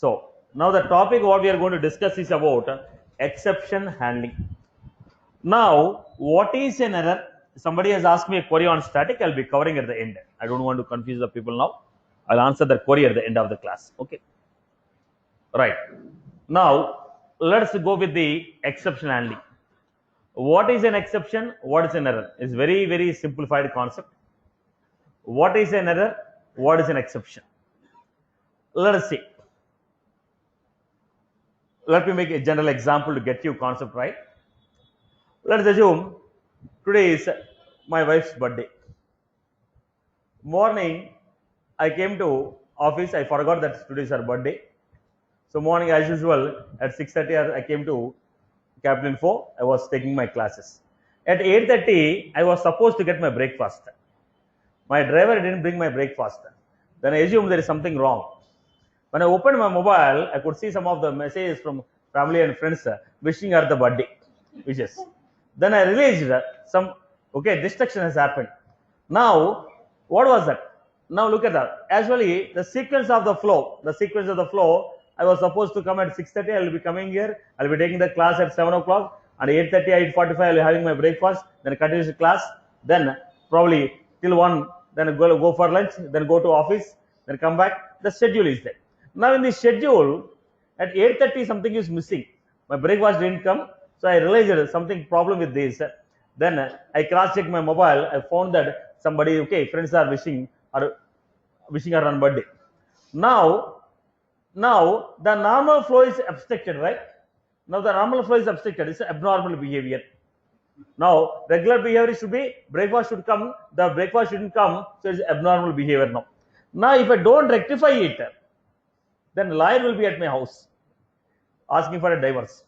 So now the topic what we are going to discuss is about exception handling. Now, what is an error? Somebody has asked me a query on static. I'll be covering at the end. I don't want to confuse the people now. I'll answer that query at the end of the class. Okay. Right. Now, let's go with the exception handling. What is an exception? What is an error? It's very, very simplified concept. What is an error? What is an exception? Let us see. Let me make a general example to get you concept right. Let us assume today is my wife's birthday. Morning, I came to office. I forgot that today is her birthday. So morning, as usual, at 6:30, I came to Capital Info. I was taking my classes. At 8:30, I was supposed to get my breakfast. My driver didn't bring my breakfast. Then I assumed there is something wrong. When I opened my mobile, I could see some of the messages from family and friends wishing her the birthday wishes. Then I realized some destruction has happened. Now, what was that? Now look at that. Actually, the sequence of the flow. I was supposed to come at 6:30. I will be coming here. I will be taking the class at 7 o'clock. At 8:30, 8:45, I will be having my breakfast. Then continue the class. Then probably till 1. Then go for lunch. Then go to office. Then come back. The schedule is there. Now in the schedule, at 8:30 something is missing. My breakfast didn't come, so I realized there is something problem with this. Then I cross-checked my mobile. I found that somebody, friends are wishing her on birthday. Now the normal flow is obstructed, right? Now the normal flow is obstructed. It's abnormal behavior. Now regular behavior should be breakfast should come. The breakfast shouldn't come, so it's abnormal behavior now. Now if I don't rectify it, then lawyer will be at my house asking for a divorce.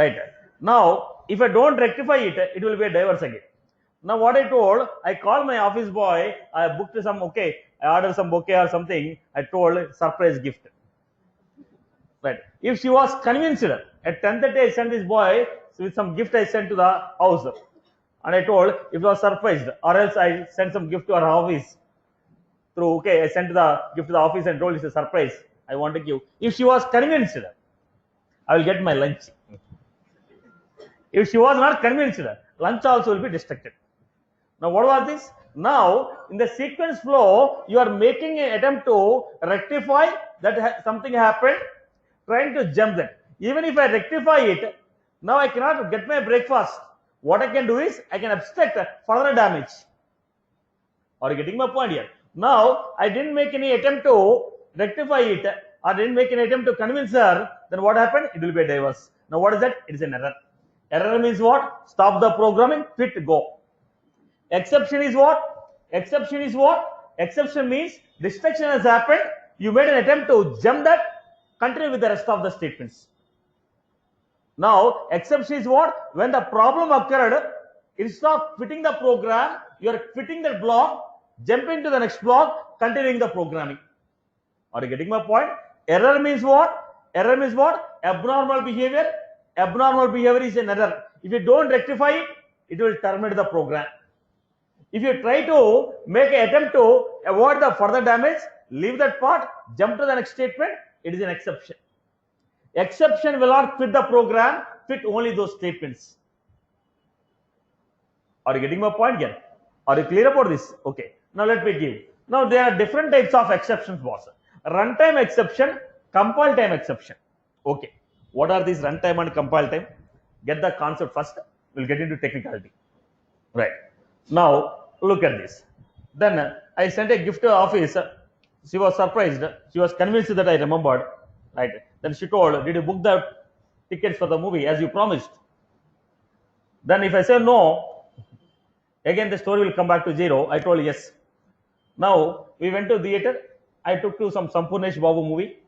Right. Now, if I don't rectify it, it will be a divorce again. Now, what I told, I called my office boy, I booked some, I ordered some bouquet or something, I told surprise gift. Right. If she was convinced, at 10:30 I sent this boy with some gift I sent to the house. And I told, if I was surprised, or else I sent some gift to her office. Through, I sent the gift to the office and told it's a surprise. I want to give. If she was convinced, I will get my lunch. If she was not convinced, lunch also will be distracted. Now, what was this? Now, in the sequence flow, you are making an attempt to rectify that something happened, trying to jump that. Even if I rectify it, now I cannot get my breakfast. What I can do is, I can obstruct further damage. Are you getting my point here? Now, I didn't make any attempt to rectify it, or didn't make an attempt to convince her, then what happened? It will be a divorce. Now, what is that? It is an error. Error means what? Stop the programming, quit, go. Exception is what? Exception is what? Exception means destruction has happened. You made an attempt to jump that, continue with the rest of the statements. Now, exception is what? When the problem occurred, instead of quitting the program, you are quitting the block, jumping to the next block, continuing the programming. Are you getting my point? Error means what? Error means what? Abnormal behavior. Abnormal behavior is an error. If you don't rectify it, it will terminate the program. If you try to make an attempt to avoid the further damage, leave that part, jump to the next statement, it is an exception. Exception will not quit the program, quit only those statements. Are you getting my point here? Are you clear about this? Okay. Now let me give. Now there are different types of exceptions, boss. Runtime exception, compile time exception. Okay. What are these runtime and compile time? Get the concept first. We'll get into technicality. Right. Now look at this. Then I sent a gift to office. She was surprised. She was convinced that I remembered. Right. Then she told, "Did you book the tickets for the movie as you promised?" Then if I say no, again the story will come back to zero. I told yes. Now we went to theater. I took to some Sampurnesh Babu movie,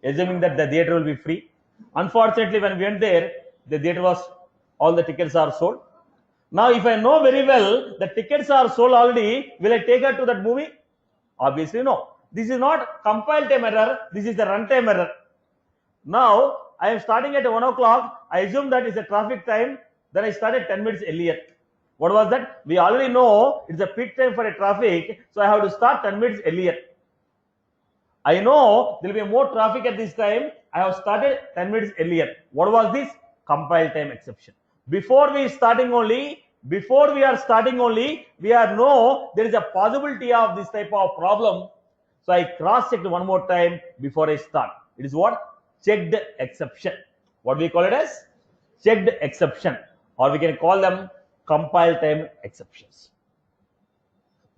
assuming that the theater will be free. Unfortunately, when we went there, the theater was, all the tickets are sold. Now, if I know very well the tickets are sold already, will I take her to that movie? Obviously, no. This is not compile time error. This is the runtime error. Now, I am starting at 1 o'clock. I assume that is a traffic time. Then I started 10 minutes earlier. What was that? We already know it's a peak time for a traffic. So I have to start 10 minutes earlier. I know there will be more traffic at this time. I have started 10 minutes earlier. What was this? Compile time exception. Before we are starting only, we are know there is a possibility of this type of problem. So I cross-checked one more time before I start. It is what? Checked exception. What we call it as? Checked exception, or we can call them compile time exceptions.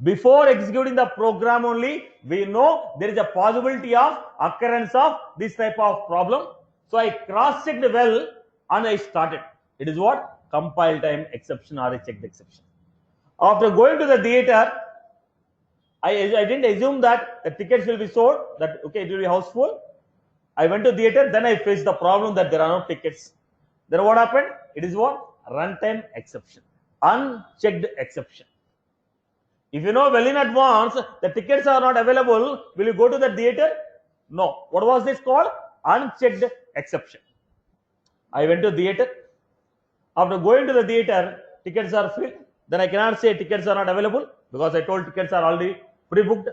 Before executing the program only, we know there is a possibility of occurrence of this type of problem. So I cross-checked well and I started. It is what? Compile time exception or a checked exception. After going to the theater, I didn't assume that the tickets will be sold, that okay, it will be houseful. I went to theater, then I faced the problem that there are no tickets. Then what happened? It is what? Runtime exception, unchecked exception. If you know well in advance the tickets are not available, will you go to the theater? No. What was this called? Unchecked exception. I went to theater. After going to the theater, tickets are filled. Then I cannot say tickets are not available because I told tickets are already pre-booked.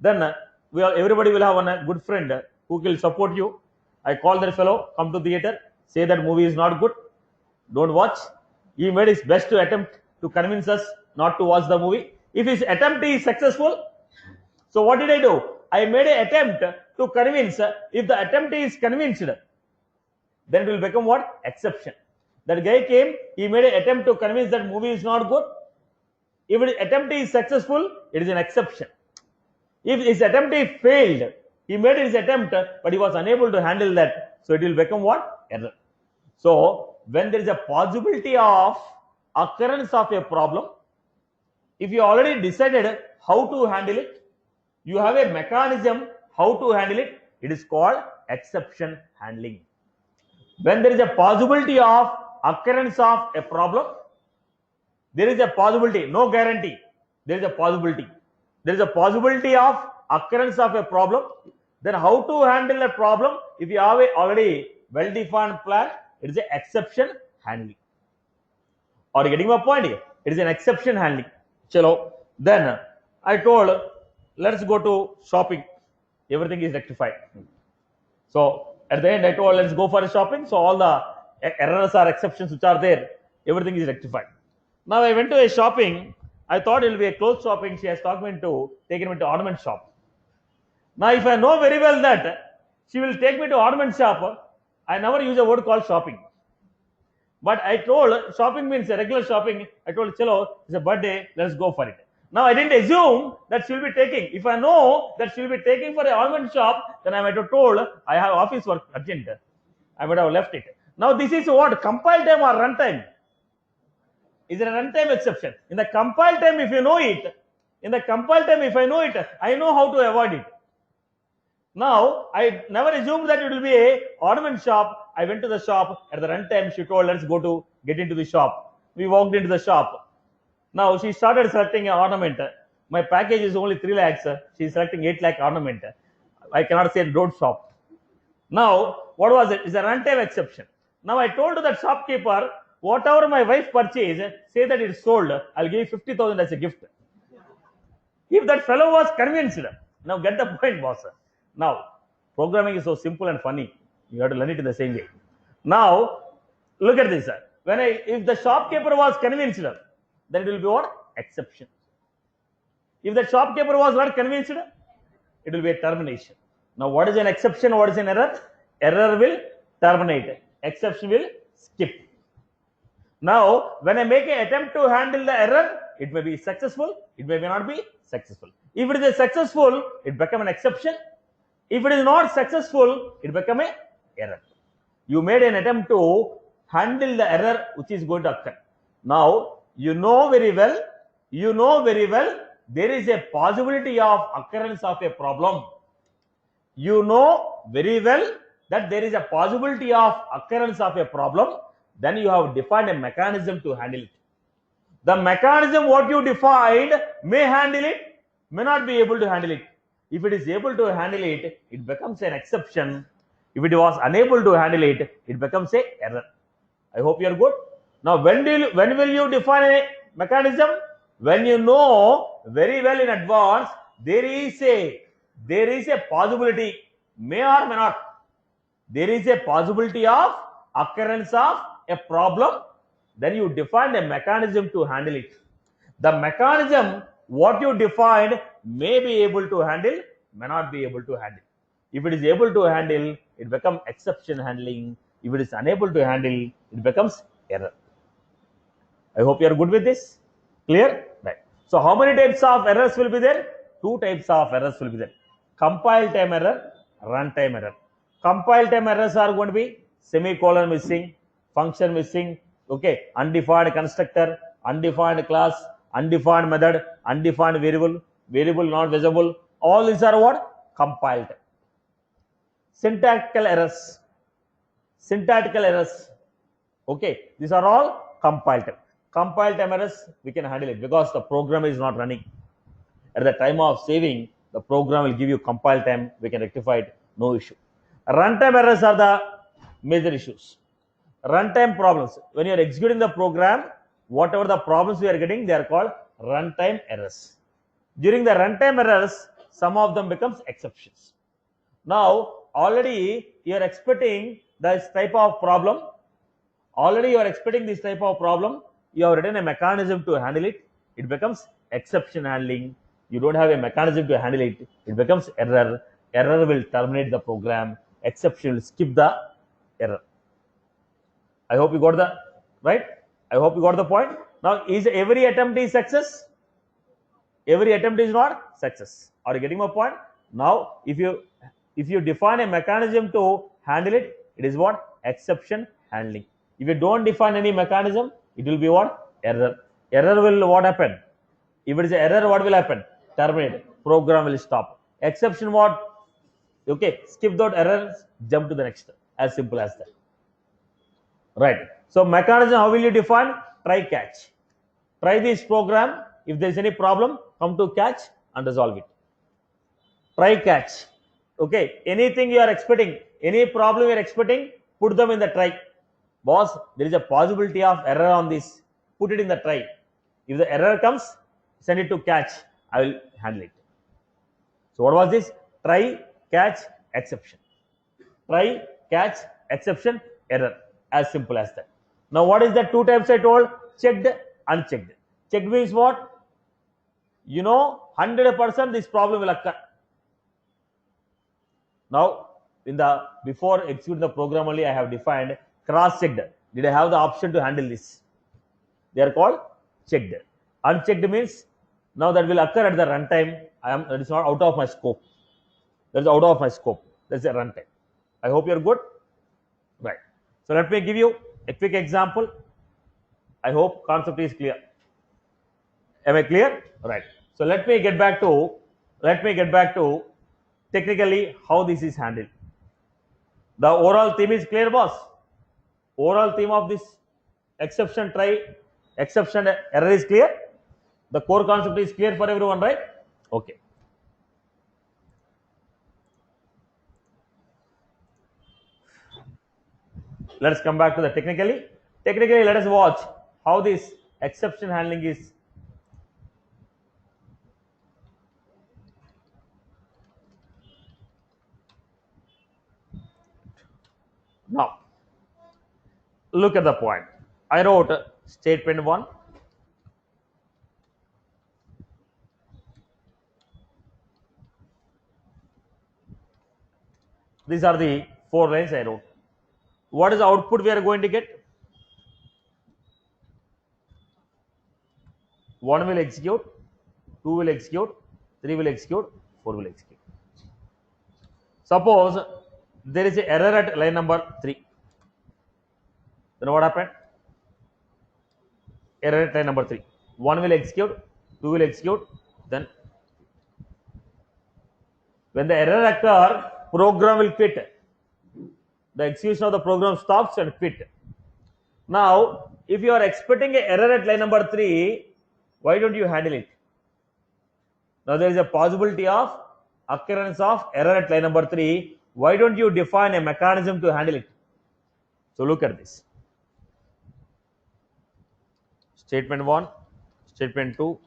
Then everybody will have a good friend who will support you. I call that fellow, come to theater, say that movie is not good, don't watch. He made his best to attempt to convince us not to watch the movie. If his attempt is successful, so what did I do? I made an attempt to convince. If the attempt is convinced, then it will become what? Exception. That guy came, he made an attempt to convince that movie is not good. If his attempt is successful, it is an exception. If his attempt is failed, he made his attempt, but he was unable to handle that, so it will become what? Error. So when there is a possibility of occurrence of a problem, if you already decided how to handle it, you have a mechanism how to handle it, it is called exception handling. When there is a possibility of occurrence of a problem, there is a possibility, no guarantee, there is a possibility. There is a possibility of occurrence of a problem. Then how to handle a problem? If you have a already well-defined plan, it is an exception handling. Are you getting my point here? It is an exception handling. Chalo. Then I told, let's go to shopping. Everything is rectified. So at the end, I told, let's go for a shopping. So all the errors or exceptions which are there, everything is rectified. Now I went to a shopping. I thought it will be a clothes shopping. She has taken me to ornament shop. Now if I know very well that she will take me to ornament shop, I never use a word called shopping. But I told shopping means a regular shopping. I told chalo, it's a birthday, let's go for it. Now I didn't assume that she will be taking. If I know that she will be taking for a ornament shop, then I might have told I have office work urgent. I would have left it. Now this is what? Compile time or runtime? Is it a runtime exception? In the compile time, if you know it, if I know it, I know how to avoid it. Now I never assumed that it will be a ornament shop. I went to the shop. At the runtime, she told, let's get into the shop. We walked into the shop. Now she started selecting an ornament. My package is only 3 lakhs. She is selecting 8 lakh ornament. I cannot say don't shop. Now, what was it? It's a runtime exception. Now I told to that shopkeeper, whatever my wife purchased, say that it's sold, I'll give you 50,000 as a gift. If that fellow was convinced, now get the point, boss. Now, programming is so simple and funny. You have to learn it in the same way. Now, look at this. If the shopkeeper was convinced, then it will be what? Exception. If the shopkeeper was not convinced, it will be a termination. Now, what is an exception? What is an error? Error will terminate. Exception will skip. Now, when I make an attempt to handle the error, it may be successful, it may not be successful. If it is successful, it becomes an exception. If it is not successful, it becomes an error. You made an attempt to handle the error which is going to occur. Now, you know very well, there is a possibility of occurrence of a problem. You know very well that there is a possibility of occurrence of a problem. Then you have defined a mechanism to handle it. The mechanism what you defined may handle it, may not be able to handle it. If it is able to handle it, it becomes an exception. If it was unable to handle it, it becomes an error. I hope you are good. Now, when will you define a mechanism? When you know very well in advance there is a there is a possibility, may or may not, there is a possibility of occurrence of a problem, then you define a mechanism to handle it. The mechanism what you defined may be able to handle, may not be able to handle. If it is able to handle, it becomes exception handling. If it is unable to handle, it becomes error. I hope you are good with this. Clear? Right. So how many types of errors will be there? Two types of errors will be there. Compile time error, runtime error. Compile time errors are going to be semicolon missing, function missing, okay, undefined constructor, undefined class, undefined method, undefined variable, variable not visible. All these are what? Compiled. Syntactical errors. Syntactical errors. Okay, these are all compile time. Compile time errors, we can handle it because the program is not running. At the time of saving, the program will give you compile time, we can rectify it, no issue. Runtime errors are the major issues. Runtime problems, when you are executing the program, whatever the problems we are getting, they are called runtime errors. During the runtime errors, some of them becomes exceptions. Now, already you are expecting this type of problem. Already you are expecting this type of problem. You have written a mechanism to handle it. It becomes exception handling. You don't have a mechanism to handle it. It becomes error. Error will terminate the program. Exception will skip the error. I hope you got the right. I hope you got the point. Now, is every attempt is success? Every attempt is not success. Are you getting my point? Now, if you define a mechanism to handle it, it is what? Exception handling. If you don't define any mechanism, it will be what? Error. Error will what happen? If it is an error, what will happen? Terminate. Program will stop. Exception what? Okay, skip that error, jump to the next. As simple as that. Right. So mechanism, how will you define? Try catch. Try this program. If there is any problem, come to catch and resolve it. Try catch. Okay. Anything you are expecting, any problem you are expecting, put them in the try. Boss, there is a possibility of error on this. Put it in the try. If the error comes, send it to catch. I will handle it. So what was this? Try, catch, exception. Try, catch, exception, error. As simple as that. Now what is the two types I told? Checked, unchecked. Checked means what? You know 100% this problem will occur. Now in the before execute the program only I have defined cross-checked. Did I have the option to handle this? They are called checked. Unchecked means now that will occur at the runtime. That is not out of my scope. That is out of my scope. That's a runtime. I hope you are good. Right. So let me give you a quick example. I hope concept is clear. Am I clear? Right. So let me get back to technically how this is handled. The overall theme is clear, boss. Overall theme of this exception try, exception error is clear. The core concept is clear for everyone, right? Okay. Let's come back to the technically. Technically, let us watch how this exception handling is. Now, look at the point. I wrote statement 1. These are the 4 lines I wrote. What is the output we are going to get? 1 will execute, 2 will execute, 3 will execute, 4 will execute. Suppose there is an error at line number 3. Then what happened? Error at line number 3. 1 will execute, 2 will execute, then when the error occur, program will quit. The execution of the program stops and quit. Now, if you are expecting an error at line number 3, why don't you handle it? Now there is a possibility of occurrence of error at line number 3. Why don't you define a mechanism to handle it? So look at this. Statement 1, statement 2,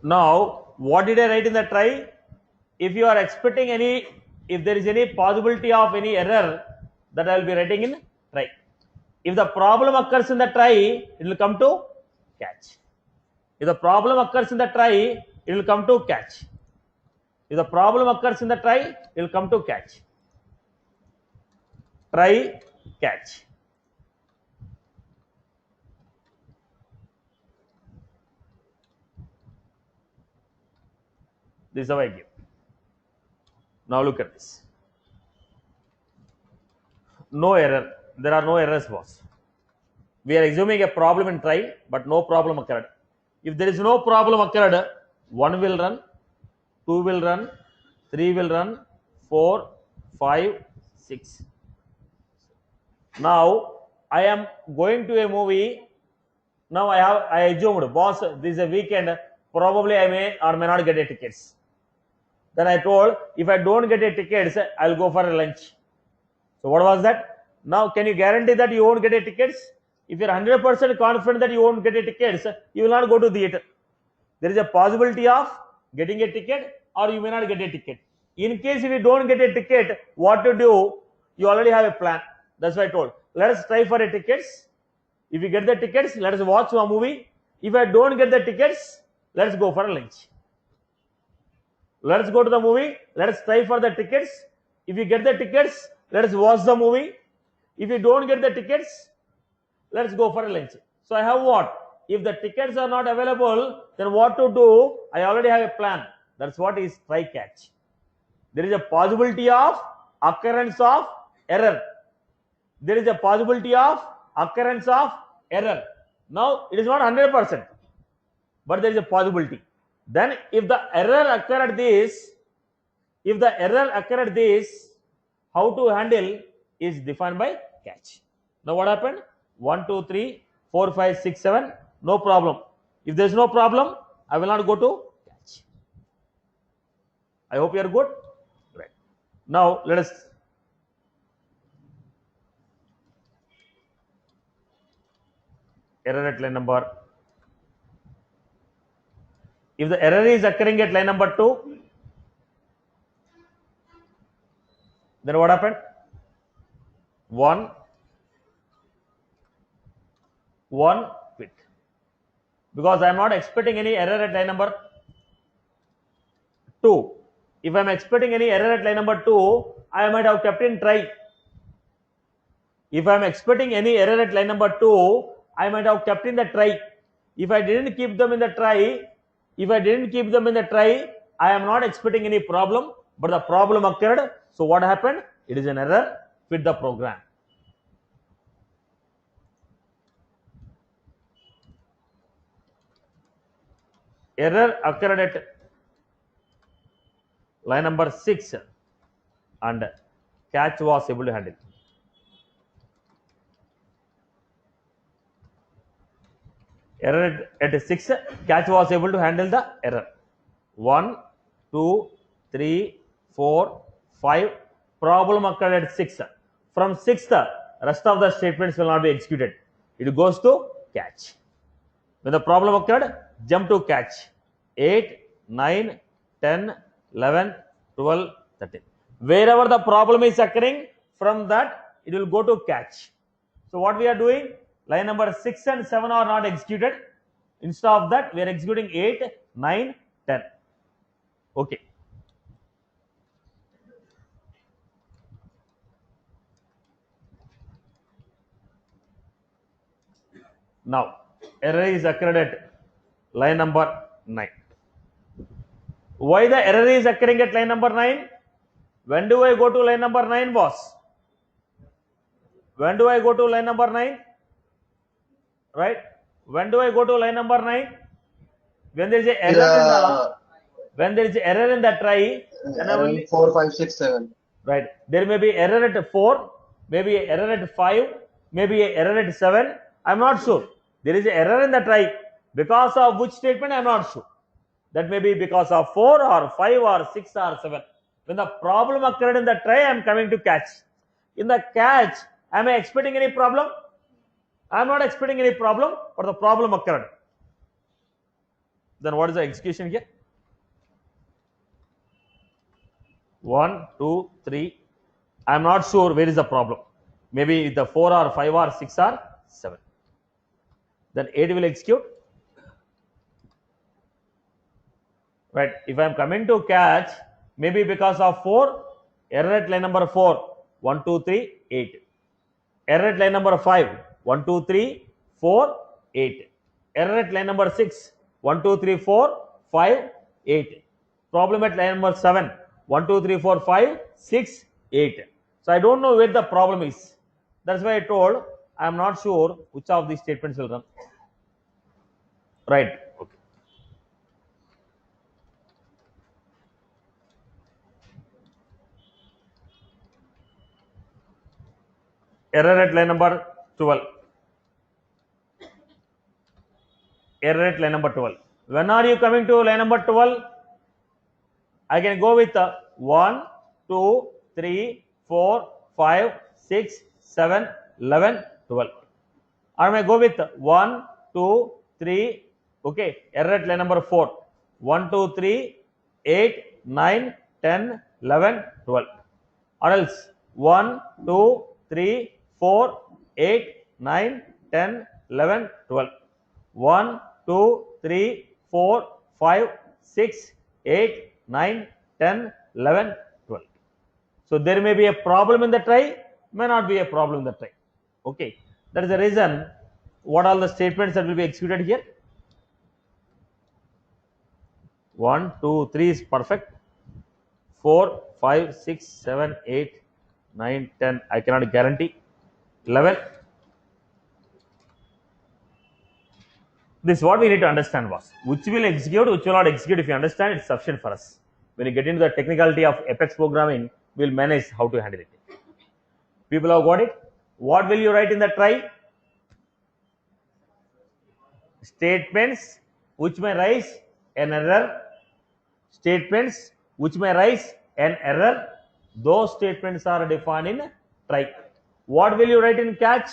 Now, what did I write in the try? If you are expecting any, if there is any possibility of any error, that I will be writing in try. If the problem occurs in the try, it will come to catch. If the problem occurs in the try, it will come to catch. If the problem occurs in the try, it will come to catch. Try, catch. This is how I give. Now look at this. No error. There are no errors, boss. We are assuming a problem in try, but no problem occurred. If there is no problem occurred, 1 will run, 2 will run, 3 will run, 4, 5, 6. Now I am going to a movie. Now I assumed, boss, this is a weekend, probably I may or may not get a tickets. Then I told, if I don't get a tickets, I'll go for a lunch. So what was that? Now can you guarantee that you won't get a tickets? If you're 100% confident that you won't get a tickets, you will not go to theater. There is a possibility of getting a ticket or you may not get a ticket. In case if you don't get a ticket, what to do? You already have a plan. That's why I told. Let us try for a tickets. If you get the tickets, let us watch a movie. If I don't get the tickets, let's go for a lunch. Let us go to the movie. Let us try for the tickets. If you get the tickets, let us watch the movie. If you don't get the tickets, let's go for a lunch. So I have what? If the tickets are not available, then what to do? I already have a plan. That's what is try catch. There is a possibility of occurrence of error. There is a possibility of occurrence of error. Now it is not 100%, but there is a possibility. Then if the error occur at this, how to handle is defined by catch. Now what happened? 1, 2, 3, 4, 5, 6, 7, no problem. If there is no problem, I will not go to catch. I hope you are good. Right. Now let us error at line number. If the error is occurring at line number 2, then what happened? 1 quit, because I am not expecting any error at line number 2. If I am expecting any error at line number 2, I might have kept in try. If I am expecting any error at line number 2, I might have kept in the try. If I didn't keep them in the try, I am not expecting any problem, but the problem occurred. So what happened? It is an error. Quit the program. Error occurred at line number 6 and catch was able to handle. Error at 6, catch was able to handle the error. 1, 2, 3, 4, 5. Problem occurred at 6. From 6th, rest of the statements will not be executed. It goes to catch. When the problem occurred, jump to catch. 8, 9, 10, 11, 12, 13. Wherever the problem is occurring, from that it will go to catch. So what we are doing? Line number 6 and 7 are not executed. Instead of that, we are executing 8, 9, 10. Okay. Now, error is occurred at line number 9. Why the error is occurring at line number 9? When do I go to line number 9, boss? When do I go to line number 9? Right? When do I go to line number 9? When there is an error in the try, then only 4, 5, 6, 7. Right. There may be error at 4, maybe error at 5, maybe error at 7. I am not sure. There is an error in the try. Because of which statement I am not sure. That may be because of 4 or 5 or 6 or 7. When the problem occurred in the try, I am coming to catch. In the catch, am I expecting any problem? I am not expecting any problem, but the problem occurred. Then what is the execution here? 1, 2, 3. I am not sure where is the problem. Maybe the 4 or 5 or 6 or 7. Then 8 will execute. Right. If I am coming to catch, maybe because of 4, error at line number 4, 1, 2, 3, 8. Error at line number 5, 1, 2, 3, 4, 8. Error at line number 6, 1, 2, 3, 4, 5, 8. Problem at line number 7, 1, 2, 3, 4, 5, 6, 8. So I don't know where the problem is. That's why I told I am not sure which of these statements will run. Right. Okay. Error at line number 12. Error at line number 12. When are you coming to line number 12? I can go with 1, 2, 3, 4, 5, 6, 7, 11, 12. Or I may go with 1, 2, 3, okay, error at line number 4. 1, 2, 3, 8, 9, 10, 11, 12. Or else 1, 2, 3, 4, 8, 9, 10, 11, 12. 1, 2, 3, 4, 5, 6, 8, 9, 10, 11, 12. So there may be a problem in the try, may not be a problem in the try. Okay, that is the reason what all the statements that will be executed here. 1, 2, 3 is perfect. 4, 5, 6, 7, 8, 9, 10, I cannot guarantee. 11. This is what we need to understand was, which will execute, which will not execute. If you understand, it's sufficient for us. When you get into the technicality of Apex programming, we'll manage how to handle it. People have got it. What will you write in the try? Statements which may raise an error. Statements which may raise an error. Those statements are defined in try. What will you write in catch?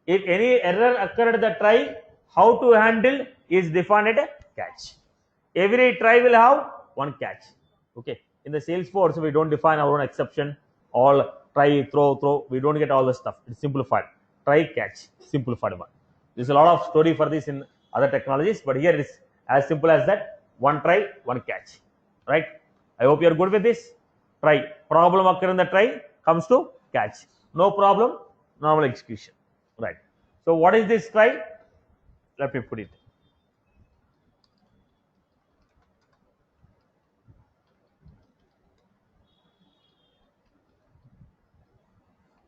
If any error occurred at the try, how to handle is defined at catch. Every try will have one catch. Okay. In the Salesforce, we don't define our own exception. All try, throw. We don't get all the stuff. It's simplified. Try, catch, simplified one. There's a lot of story for this in other technologies, but here it's as simple as that. One try, one catch. Right? I hope you are good with this. Try. Problem occur in the try, comes to catch. No problem, normal execution. Right. So what is this try? Let me put it.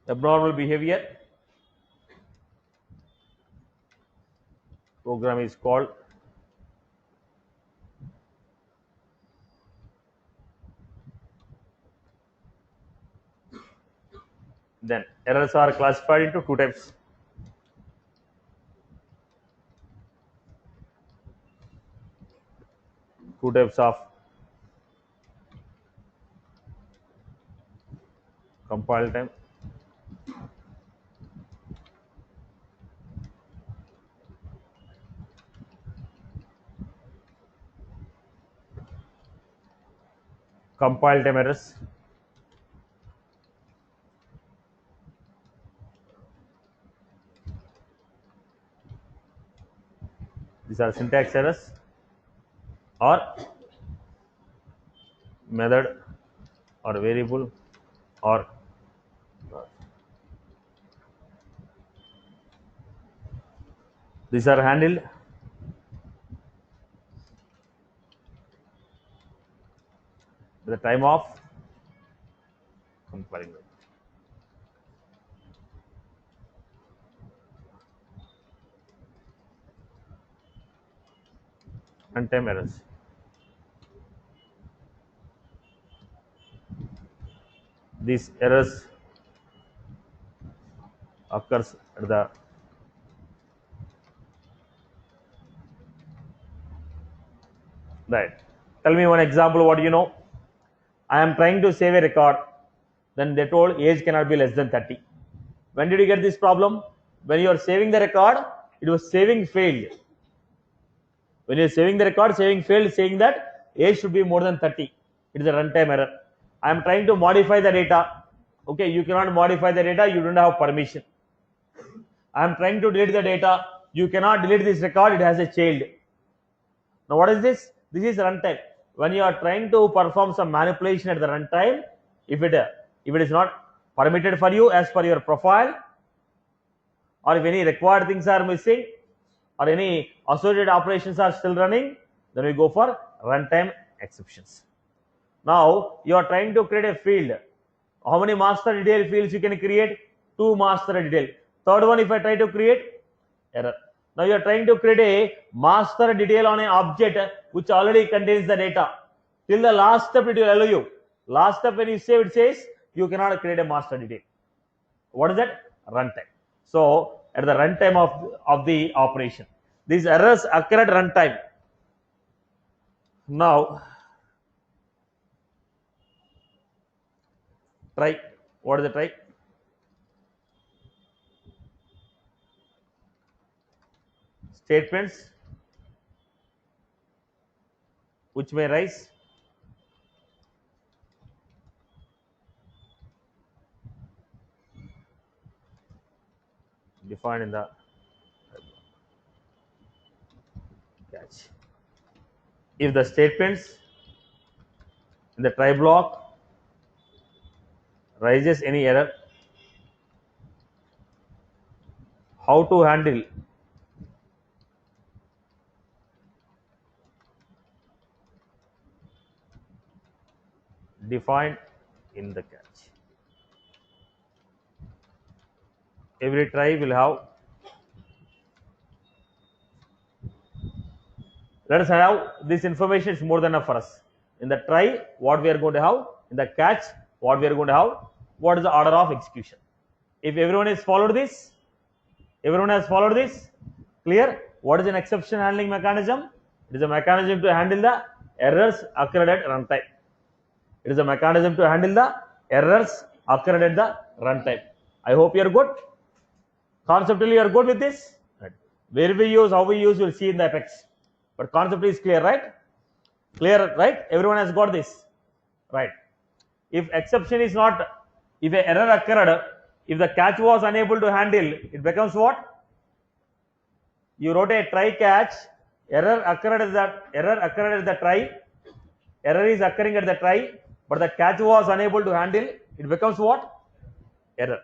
Abnormal behavior. Program is called then errors are classified into two types. Two types of compile time. Compile time errors. These are syntax errors or method or variable or these are handled at the time of compiling. Runtime errors. These errors occurs at the right. Tell me one example. What do you know? I am trying to save a record. Then they told age cannot be less than 30. When did you get this problem? When you are saving the record, it was saving failed. When you're saving the record, saving failed, saying that age should be more than 30. It is a runtime error. I am trying to modify the data. Okay, you cannot modify the data, you don't have permission. I am trying to delete the data. You cannot delete this record, it has a child. Now what is this? This is runtime. When you are trying to perform some manipulation at the runtime, if it is not permitted for you as per your profile, or if any required things are missing, or any associated operations are still running, then we go for runtime exceptions. Now you are trying to create a field. How many master detail fields you can create? 2 master detail. Third one, if I try to create, error. Now you are trying to create a master detail on an object which already contains the data. Till the last step it will allow you. Last step when you save, it says you cannot create a master detail. What is that? Runtime. So at the runtime of the operation, these errors occur at runtime. Now try. What is the try? Statements which may rise defined in the catch. If the statements in the try block raises any error, how to handle defined in the catch. Every try will have, let us have this information is more than enough for us. In the try, what we are going to have, in the catch, what we are going to have, what is the order of execution. If everyone has followed this, clear? What is an exception handling mechanism? It is a mechanism to handle the errors occurred at runtime. It is a mechanism to handle the errors occurred at the runtime. I hope you are good. Conceptually, you are good with this. Right. Where we use, how we use, we will see in the Apex. But conceptually is clear, right? Clear, right? Everyone has got this, right? If exception is not, if an error occurred, if the catch was unable to handle, it becomes what? You wrote a try catch, error occurred at the try, error is occurring at the try, but the catch was unable to handle, it becomes what? Error.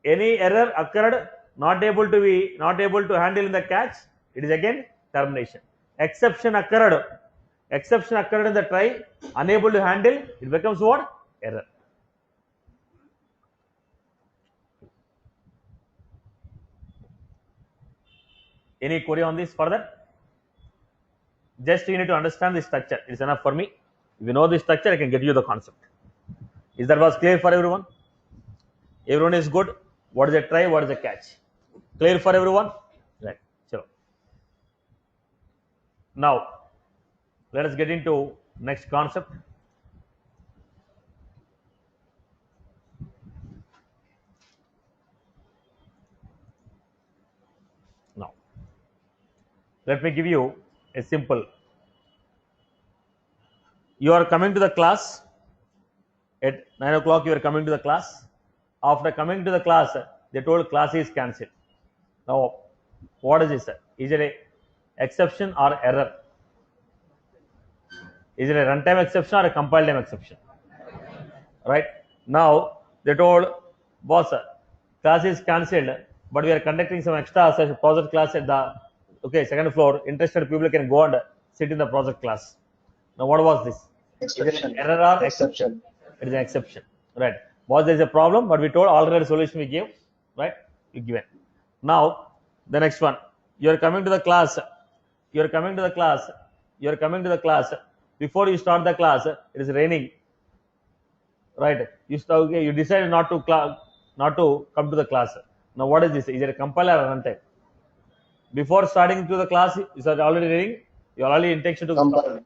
Any error occurred, not able to handle in the catch, it is again termination. Exception occurred in the try, unable to handle, it becomes what? Error. Any query on this further? Just you need to understand the structure. It's enough for me. If you know the structure, I can get you the concept. Is that was clear for everyone? Everyone is good. What is a try? What is a catch? Clear for everyone? Right. So now let us get into next concept. Now let me give you a simple. You are coming to the class at 9 o'clock. You are coming to the class. After coming to the class, they told class is cancelled. Now, what is this? Is it a exception or error? Is it a runtime exception or a compile time exception? Right? Now, they told, boss, class is cancelled, but we are conducting some extra project class at the second floor. Interested people can go and sit in the project class. Now, what was this? Exception. Is it an error or exception? It is an exception. Right? Was there is a problem, but we told alternate solution we gave. Right? We given. Now, the next one. You are coming to the class. Before you start the class, it is raining. Right? You decided not to come to the class. Now, what is this? Is it a compiler or runtime? Before starting to the class, is it already raining? You already intention to Compile.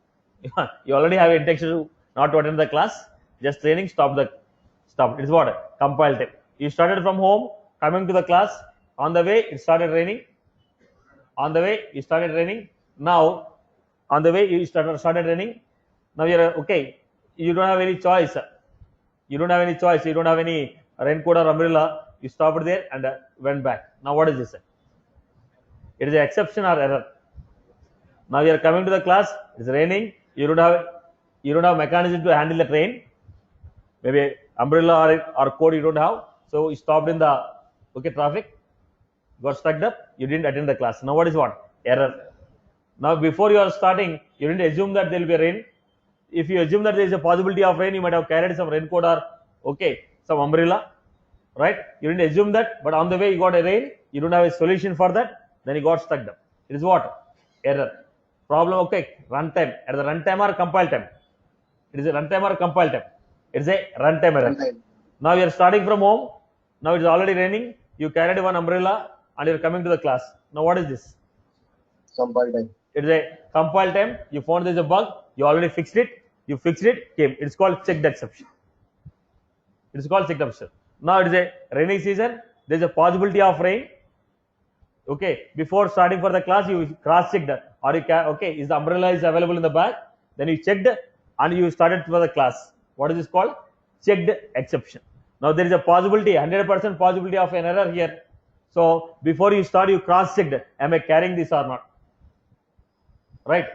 You already have intention to not to attend the class. Just training. Stop. It is what? Compile time. You started from home, coming to the class. On the way, it started raining. Now, On the way, you started raining. Now you're okay. You don't have any choice. You don't have any choice. You don't have any raincoat or umbrella. You stopped there and went back. Now what is this? It is an exception or error. Now you are coming to the class. It's raining. You don't have mechanism to handle the train. Maybe umbrella or coat you don't have. So you stopped in the traffic. Got stuck up. You didn't attend the class. Now what is what? Error. Now before you are starting, you didn't assume that there will be rain. If you assume that there is a possibility of rain, you might have carried some raincoat or some umbrella, right? You didn't assume that, but on the way you got a rain. You don't have a solution for that. Then you got stuck up. It is what? Error. Problem. Runtime. At the runtime or compile time? It is a runtime or compile time? It is a runtime error. Runtime. Now you are starting from home. Now it is already raining. You carried one umbrella and you are coming to the class. Now what is this? Compile time. It is a compile time. You found there is a bug. You already fixed it. You fixed it. Came. It's called checked exception. It is called checked exception. Now it is a rainy season. There is a possibility of rain. Before starting for the class, you cross-checked. Or is the umbrella is available in the bag? Then you checked and you started for the class. What is this called? Checked exception. Now there is a possibility, 100% possibility of an error here. So before you start, you cross-checked. Am I carrying this or not? Right?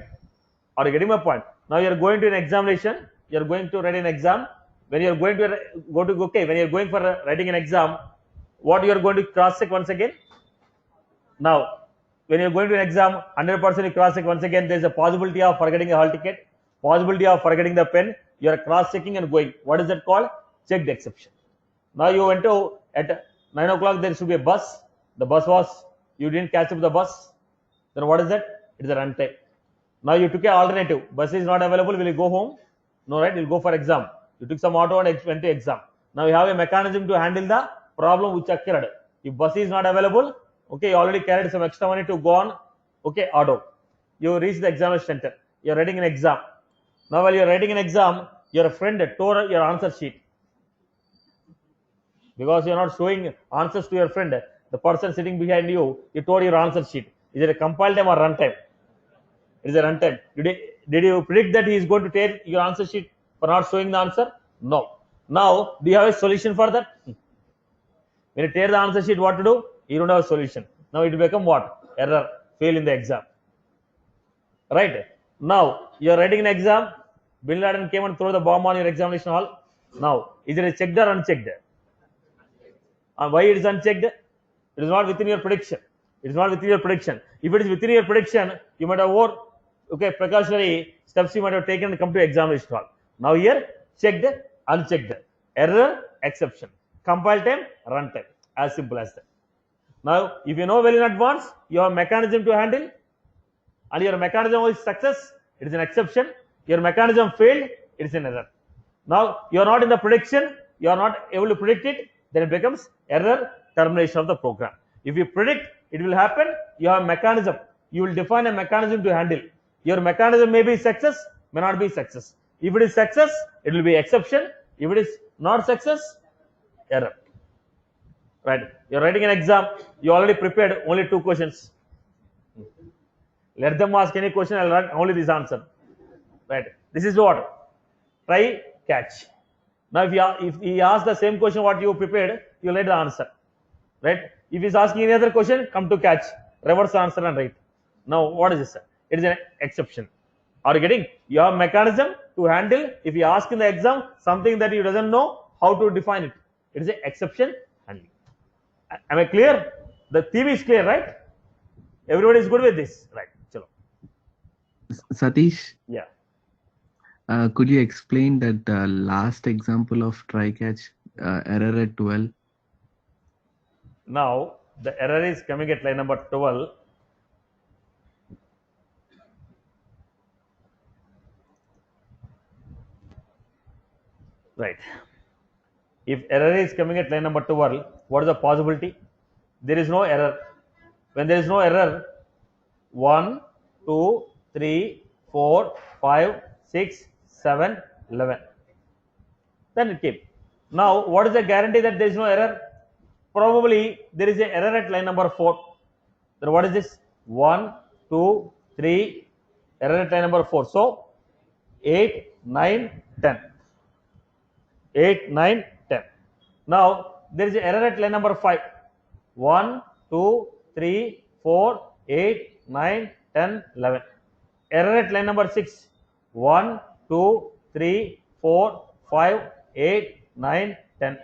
Are you getting my point? Now you are going to an examination. You are going to write an exam. When you are going to when you are going for writing an exam, what you are going to cross-check once again? Now, when you are going to an exam, 100% you cross-check once again. There is a possibility of forgetting a hall ticket, possibility of forgetting the pen. You are cross-checking and going. What is that called? Checked exception. Now you went to at 9 o'clock. There should be a bus. The bus was you didn't catch up the bus. Then what is that? It is a runtime. Now you took an alternative. Bus is not available. Will you go home? No, right? You'll go for exam. You took some auto and went to exam. Now you have a mechanism to handle the problem which occurred. If bus is not available, you already carried some extra money to go on, auto. You reach the examination center. You are writing an exam. Now while you are writing an exam, your friend tore your answer sheet. Because you are not showing answers to your friend, the person sitting behind you, he tore your answer sheet. Is it a compile time or runtime? It is a runtime. Did you predict that he is going to tear your answer sheet for not showing the answer? No. Now, do you have a solution for that? When you tear the answer sheet, what to do? You don't have a solution. Now it will become what? Error. Fail in the exam. Right? Now, you are writing an exam. Bin Laden came and threw the bomb on your examination hall. Now, is it a checked or unchecked? Why it is unchecked? It is not within your prediction. It is not within your prediction. If it is within your prediction, you might have more precautionary steps you might have taken and come to examination hall. Now here, checked, unchecked, error, exception, compile time, runtime. As simple as that. Now, if you know well in advance, you have a mechanism to handle, and your mechanism is success, it is an exception. Your mechanism failed, it is an error. Now, you are not in the prediction, you are not able to predict it, then it becomes error, termination of the program. If you predict it will happen, you have a mechanism. You will define a mechanism to handle. Your mechanism may be success, may not be success. If it is success, it will be exception. If it is not success, error. Right? You are writing an exam. You already prepared only 2 questions. Let them ask any question. I will write only this answer. Right? This is what? Try, catch. Now, if he asks the same question what you prepared, you will write the answer. Right? If he is asking any other question, come to catch. Reverse answer and write. Now, what is this? It is an exception. Are you getting? You have a mechanism to handle. If you ask in the exam something that you doesn't know how to define it, it is an exception handling. Am I clear? The theme is clear, right? Everybody is good with this, right? Chalo. Satish? Yeah. Could you explain that last example of try catch error at 12? Now, the error is coming at line number 12. Right. If error is coming at line number 12, what is the possibility? There is no error. When there is no error, 1, 2, 3, 4, 5, 6, 7, 11. Then it came. Now, what is the guarantee that there is no error? Probably there is an error at line number 4. Then what is this? 1, 2, 3, Error at line number 4. So 8, 9, 10. 8, 9, 10. Now there is an error at line number 5. 1, 2, 3, 4, 8, 9, 10, 11. Error at line number 6. 1, 2, 3, 4, 5, 8, 9, 10.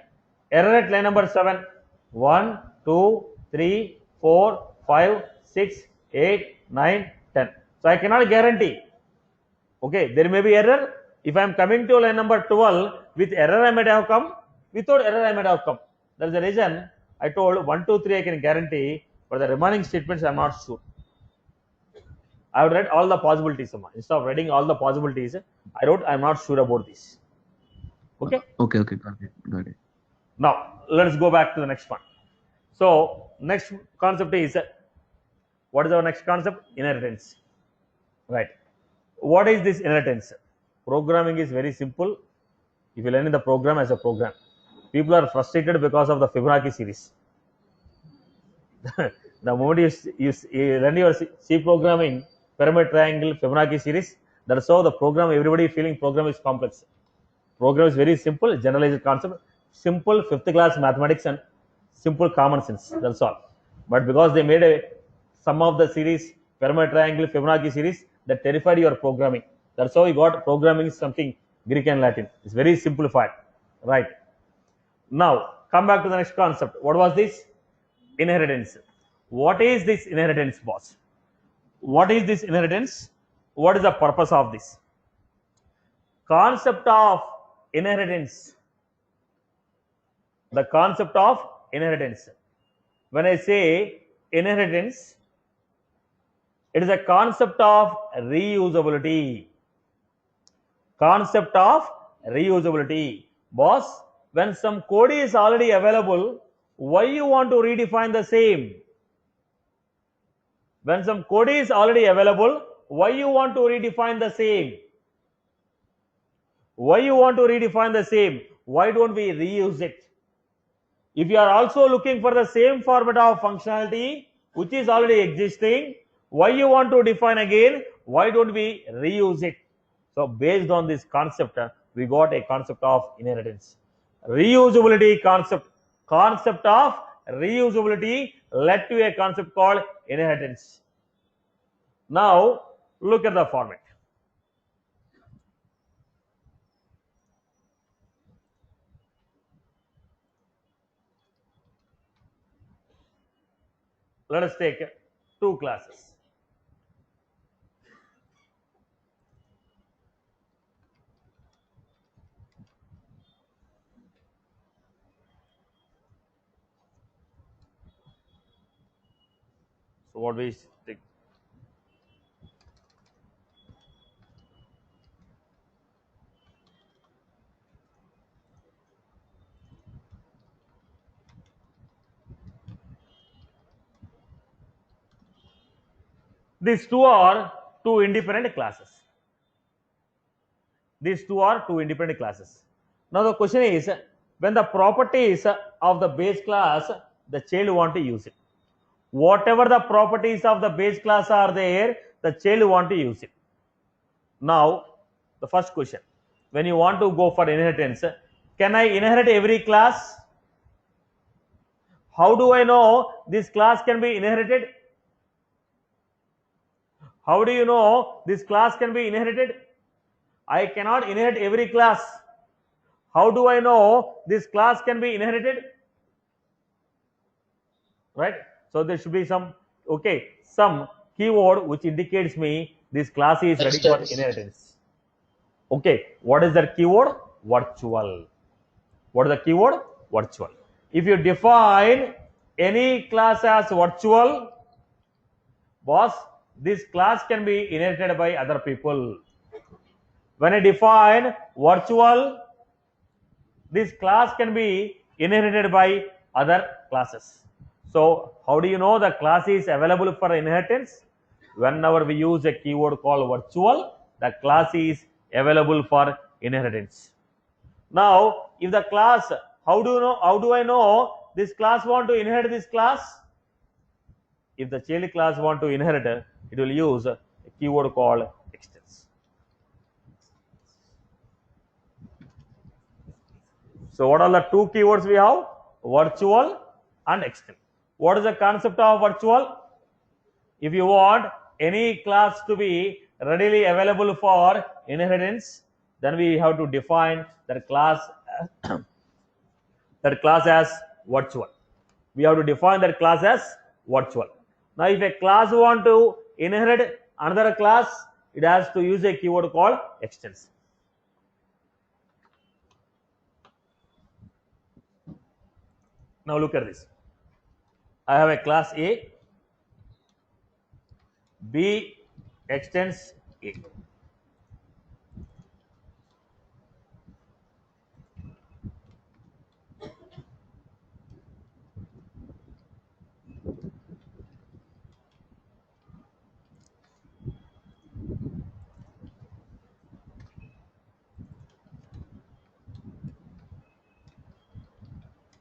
Error at line number 7. 1, 2, 3, 4, 5, 6, 8, 9, 10. So I cannot guarantee. Okay, there may be error. If I am coming to line number 12, with error I might have come, without error I might have come. That is the reason I told 1, 2, 3 I can guarantee, but the remaining statements I am not sure. I would read all the possibilities. Instead of reading all the possibilities, I wrote I am not sure about this. Okay? Okay, got it. Now, let us go back to the next one. So, next concept is, what is our next concept? Inheritance. Right. What is this inheritance? Programming is very simple. If you learn in the program as a program, people are frustrated because of the Fibonacci series. The moment you run your C programming, pyramid, triangle, Fibonacci series, that's how the program, everybody feeling program is complex. Program is very simple, generalized concept, simple 5th class mathematics and simple common sense, that's all. But because they made some of the series, pyramid, triangle, Fibonacci series, that terrified your programming. That's how you got programming is something Greek and Latin. It's very simplified, right? Now, come back to the next concept. What was this? Inheritance. What is this inheritance, boss? What is this inheritance? What is the purpose of this? Concept of inheritance. The concept of inheritance. When I say inheritance, it is a concept of reusability. Concept of reusability. Boss, when some code is already available, why you want to redefine the same? When some code is already available, why you want to redefine the same? Why you want to redefine the same? Why don't we reuse it? If you are also looking for the same format of functionality which is already existing, why you want to define again? Why don't we reuse it? So based on this concept, we got a concept of inheritance. Reusability concept. Concept of reusability led to a concept called inheritance. Now look at the format. Let us take 2 classes. So what we take? These two are 2 independent classes. These two are 2 independent classes. Now the question is, when the properties of the base class, the child want to use it. Whatever the properties of the base class are there, the child want to use it. Now, the first question, when you want to go for inheritance, can I inherit every class? How do I know this class can be inherited? How do you know this class can be inherited? I cannot inherit every class. How do I know this class can be inherited? Right? So there should be some keyword which indicates me this class is ready for inheritance. Okay, what is that keyword? Virtual. What is the keyword? Virtual. If you define any class as virtual, boss, this class can be inherited by other people. When I define virtual, this class can be inherited by other classes. So how do you know the class is available for inheritance? Whenever we use a keyword called virtual, the class is available for inheritance. Now, if the class, how do I know this class want to inherit this class? If the child class want to inherit, it will use a keyword called So what are the two keywords we have? Virtual and extend. What is the concept of virtual? If you want any class to be readily available for inheritance, then we have to define that class as virtual. We have to define that class as virtual. Now, if a class want to inherit another class, it has to use a keyword called extends. Now look at this. I have a class A, B extends A.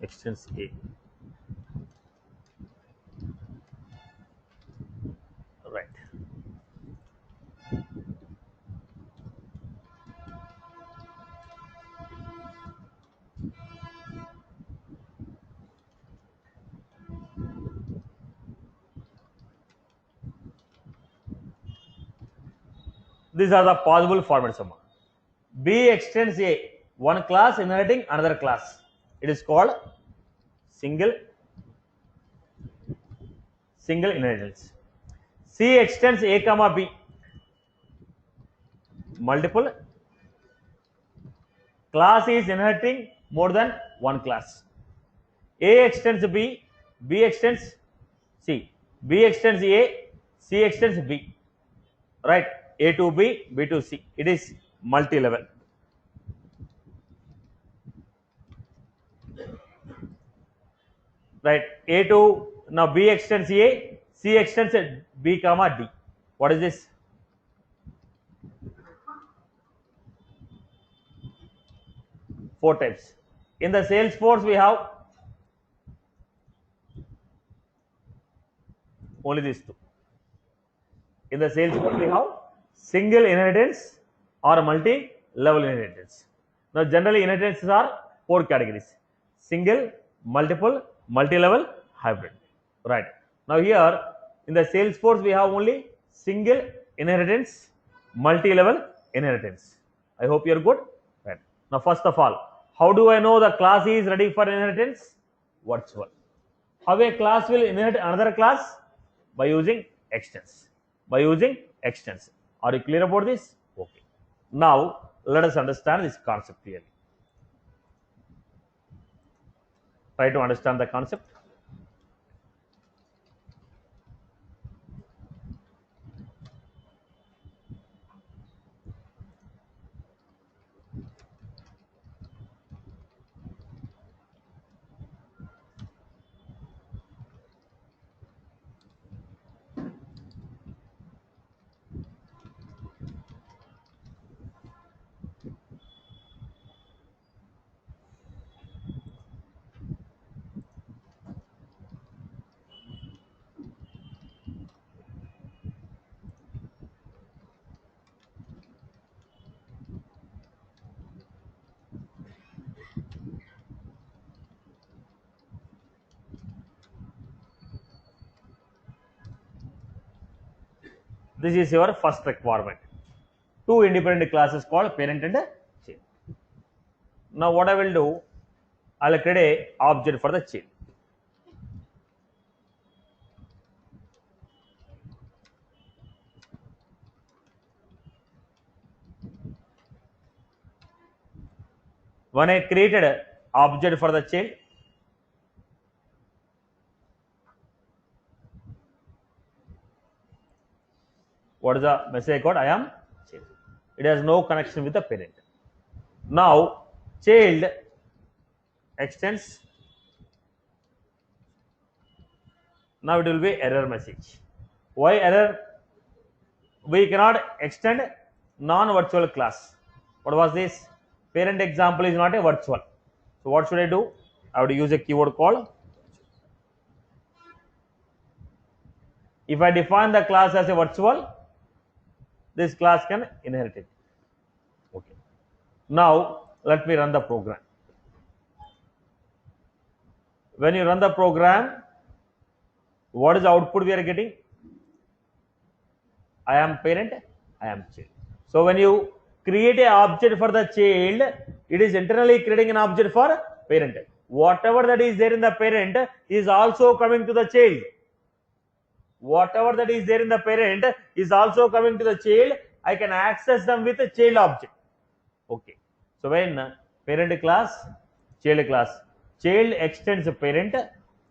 Extends A. Right. These are the possible formats. B extends A, one class inheriting another class. It is called single inheritance. C extends A comma B, multiple class is inheriting more than one class. A extends B, B extends C, B extends A, C extends B. Right? A to B, B to C. It is multi-level. Right? A to now B extends A, C extends B comma D. What is this? Four types. In the Salesforce, we have only these two. In the Salesforce, we have single inheritance or multi-level inheritance. Now, generally, inheritances are four categories: single, multiple, multi-level, hybrid. Right. Now, here in the Salesforce, we have only single inheritance, multi-level inheritance. I hope you are good. Right. Now, first of all, how do I know the class is ready for inheritance? Virtual. How a class will inherit another class? By using extends. By using extends. Are you clear about this? Okay. Now, let us understand this concept clearly. Try to understand the concept. This is your first requirement. Two independent classes called parent and child. Now, what I will do, I will create a object for the child. When I created an object for the child, what is the message code? I am child. It has no connection with the parent. Now, child extends. Now it will be error message. Why error? We cannot extend non-virtual class. What was this? Parent example is not a virtual. So what should I do? I would use a keyword called. If I define the class as a virtual, this class can inherit it. Okay. Now let me run the program. When you run the program, what is the output we are getting? I am parent, I am child. So when you create an object for the child, it is internally creating an object for parent. Whatever that is there in the parent is also coming to the child. Whatever that is there in the parent is also coming to the child. I can access them with a child object. Okay. So when parent class, child extends parent,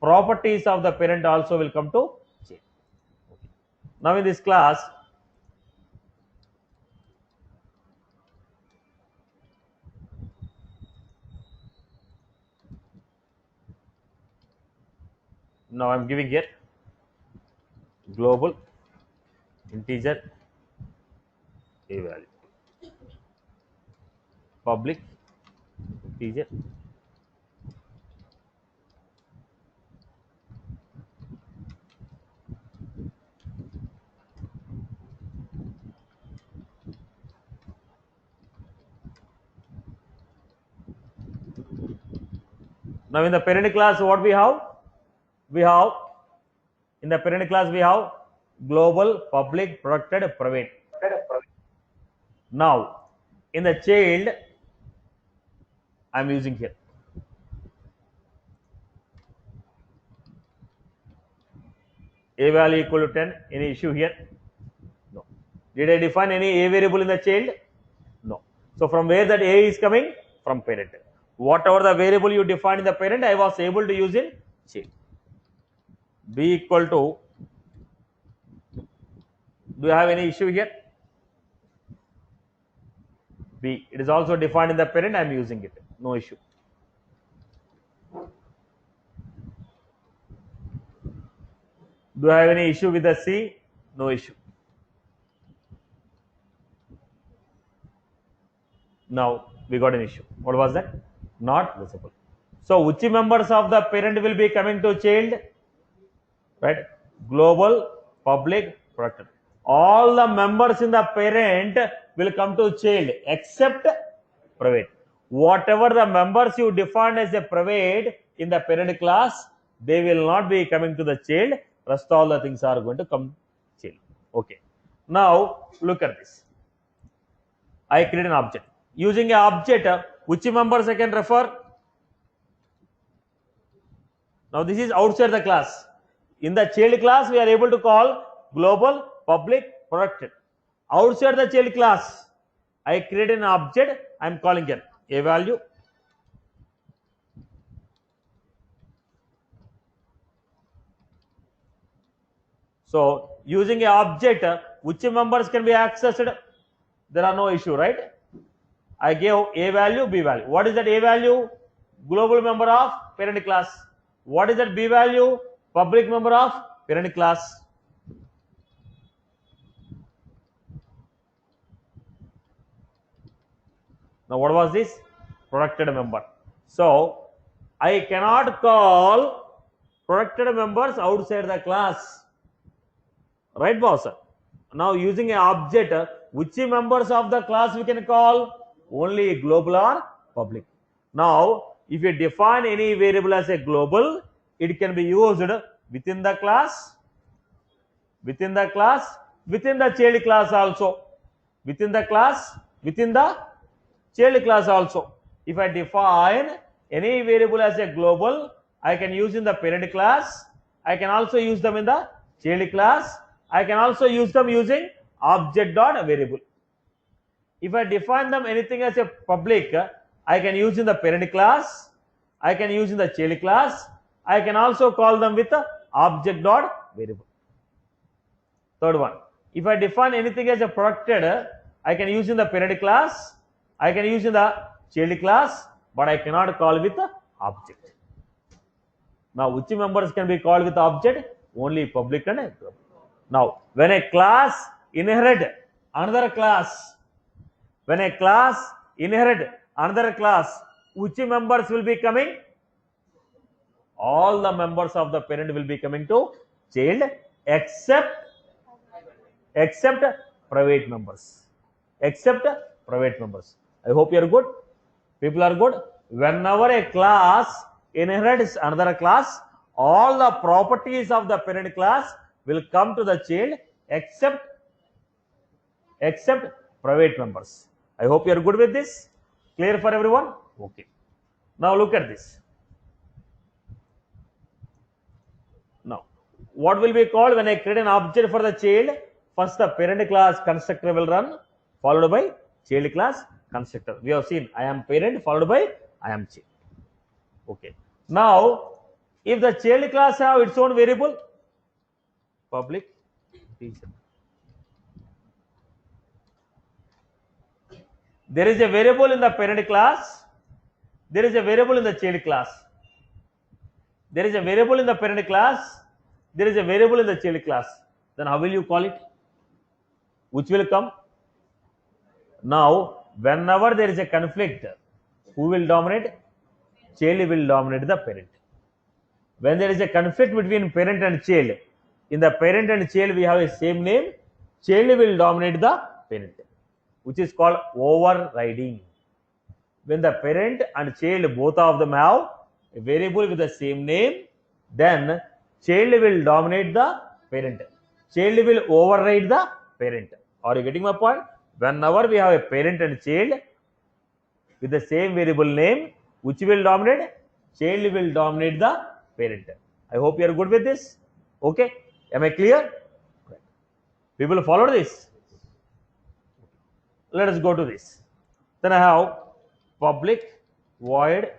properties of the parent also will come to child. Okay. Now in this class, now I am giving here global integer a value, public integer now in the parent class what we have? In the parent class we have global, public, protected, private. Now in the child I am using here a value equal to 10. Any issue here? No. Did I define any a variable in the child? No. So from where that a is coming? From parent. Whatever the variable you define in the parent, I was able to use in child. B equal to, do you have any issue here? B, it is also defined in the parent, I am using it, no issue. Do I have any issue with the C? No issue. Now we got an issue. What was that? Not visible. So which members of the parent will be coming to child? Right? Global, public, protected. All the members in the parent will come to child except private. Whatever the members you defined as a private in the parent class, they will not be coming to the child. Rest all the things are going to come child. Okay. Now look at this. I create an object. Using an object, which members I can refer? Now this is outside the class. In the child class, we are able to call global, public, protected. Outside the child class, I create an object. I am calling it a value. So using an object, which members can be accessed? There are no issue, right? I gave a value, b value. What is that a value? Global member of parent class. What is that b value? Public member of parent class. Now what was this? Protected member. So I cannot call protected members outside the class. Right, boss? Now using an object, which members of the class we can call? Only global or public. Now if you define any variable as a global, it can be used within the class, within the child class also, within the child class also. If I define any variable as a global, I can use in the parent class, I can also use them in the child class, I can also use them using object dot variable. If I define them anything as a public, I can use in the parent class, I can use in the child class, I can also call them with the object dot variable. Third one, if I define anything as a protected, I can use in the parent class, I can use in the child class, but I cannot call with the object. Now which members can be called with object? Only public and global. Now when a class inherit another class, when a class inherit another class, which members will be coming? All the members of the parent will be coming to child except private members. Except private members. I hope you are good. People are good. Whenever a class inherits another class, all the properties of the parent class will come to the child except private members. I hope you are good with this. Clear for everyone? Okay. Now look at this. Now, what will be called when I create an object for the child? First, the parent class constructor will run, followed by child class constructor. We have seen I am parent followed by I am child. Okay. Now, if the child class have its own variable, public teacher. There is a variable in the parent class. There is a variable in the child class. There is a variable in the parent class. There is a variable in the child class. Then how will you call it? Which will come? Now, whenever there is a conflict, who will dominate? Child will dominate the parent. When there is a conflict between parent and child, in the parent and child we have a same name, child will dominate the parent, which is called overriding. When the parent and child both of them have a variable with the same name, then child will dominate the parent. Child will override the parent. Are you getting my point? Whenever we have a parent and child with the same variable name, which will dominate? Child will dominate the parent. I hope you are good with this. Okay? Am I clear? People follow this? Let us go to this. Then I have public void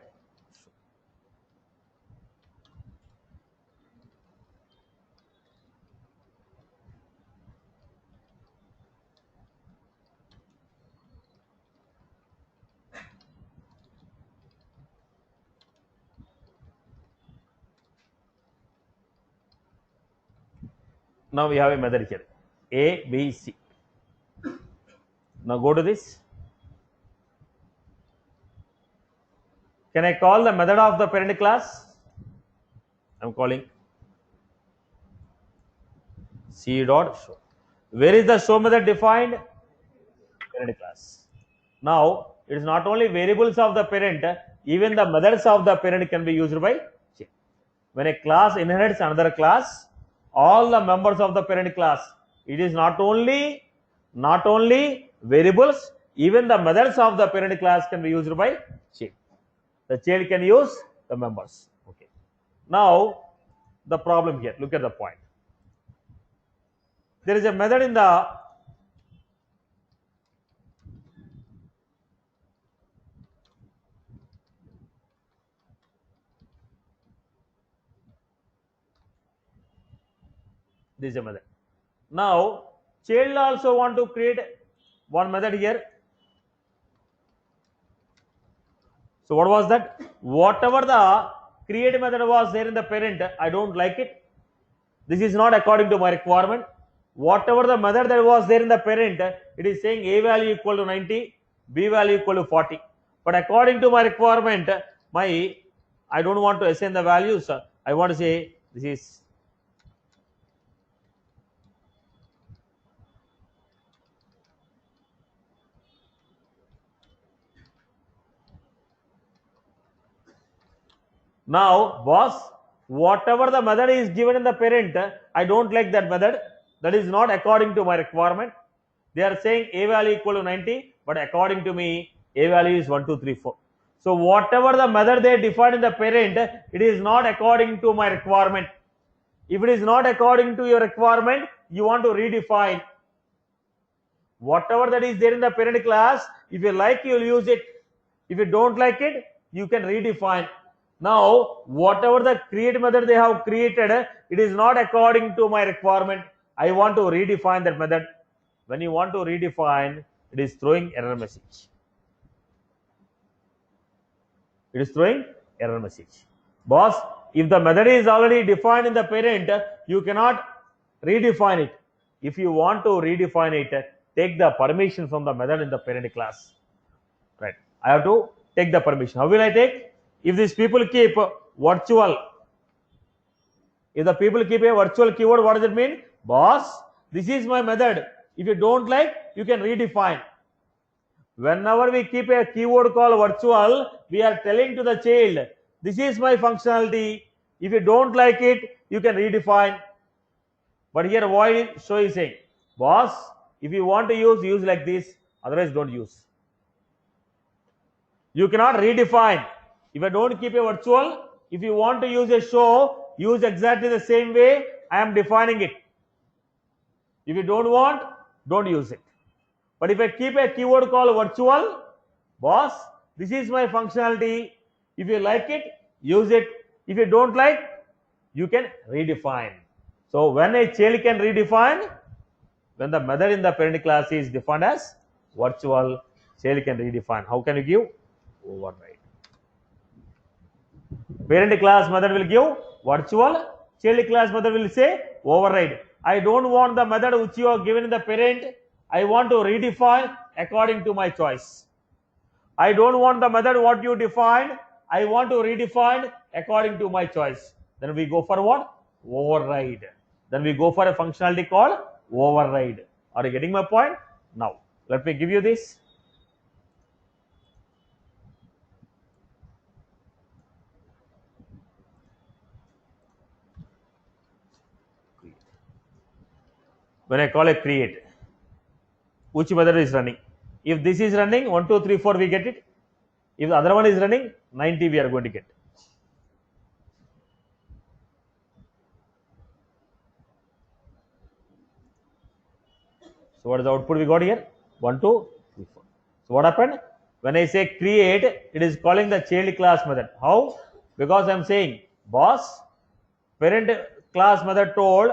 now we have a method here A, B, C. Now go to this. Can I call the method of the parent class? I am calling C dot show. Where is the show method defined? Parent class. Now it is not only variables of the parent, even the methods of the parent can be used by child. When a class inherits another class, all the members of the parent class, it is not only variables, even the methods of the parent class can be used by child. The child can use the members. Okay. Now the problem here, look at the point. There is a method in the this is a method. Now child also want to create one method here. So what was that? Whatever the create method was there in the parent, I don't like it. This is not according to my requirement. Whatever the method that was there in the parent, it is saying A value equal to 90, B value equal to 40. But according to my requirement, I don't want to assign the values. I want to say this is now, boss, whatever the method is given in the parent, I don't like that method. That is not according to my requirement. They are saying A value equal to 90, but according to me, A value is 1, 2, 3, 4. So whatever the method they defined in the parent, it is not according to my requirement. If it is not according to your requirement, you want to redefine. Whatever that is there in the parent class, if you like, you will use it. If you don't like it, you can redefine. Now, whatever the create method they have created, it is not according to my requirement. I want to redefine that method. When you want to redefine, it is throwing error message. It is throwing error message. Boss, if the method is already defined in the parent, you cannot redefine it. If you want to redefine it, take the permission from the method in the parent class. Right. I have to take the permission. How will I take? If these people keep virtual, if the people keep a virtual keyword, what does it mean? Boss, this is my method. If you don't like, you can redefine. Whenever we keep a keyword called virtual, we are telling to the child, This is my functionality. If you don't like it, you can redefine. But here why so is saying, boss, if you want to use like this, otherwise don't use. You cannot redefine. If I don't keep a virtual, if you want to use a show, use exactly the same way I am defining it. If you don't want, don't use it. But if I keep a keyword called virtual, boss, this is my functionality. If you like it, use it. If you don't like, you can redefine. So when a child can redefine, when the method in the parent class is defined as virtual, child can redefine. How can you give? Override. Parent class method will give virtual, child class method will say override. I don't want the method which you have given in the parent. I want to redefine according to my choice. I don't want the method what you defined. I want to redefine according to my choice. Then we go for what? Override. Then we go for a functionality called override. Are you getting my point? Now, let me give you this. When I call a create, which method is running? If this is running, 1, 2, 3, 4, we get it. If the other one is running, 90 we are going to get. So what is the output we got here? 1, 2, 3, 4. So what happened? When I say create, it is calling the child class method. How? Because I am saying, boss, parent class method told,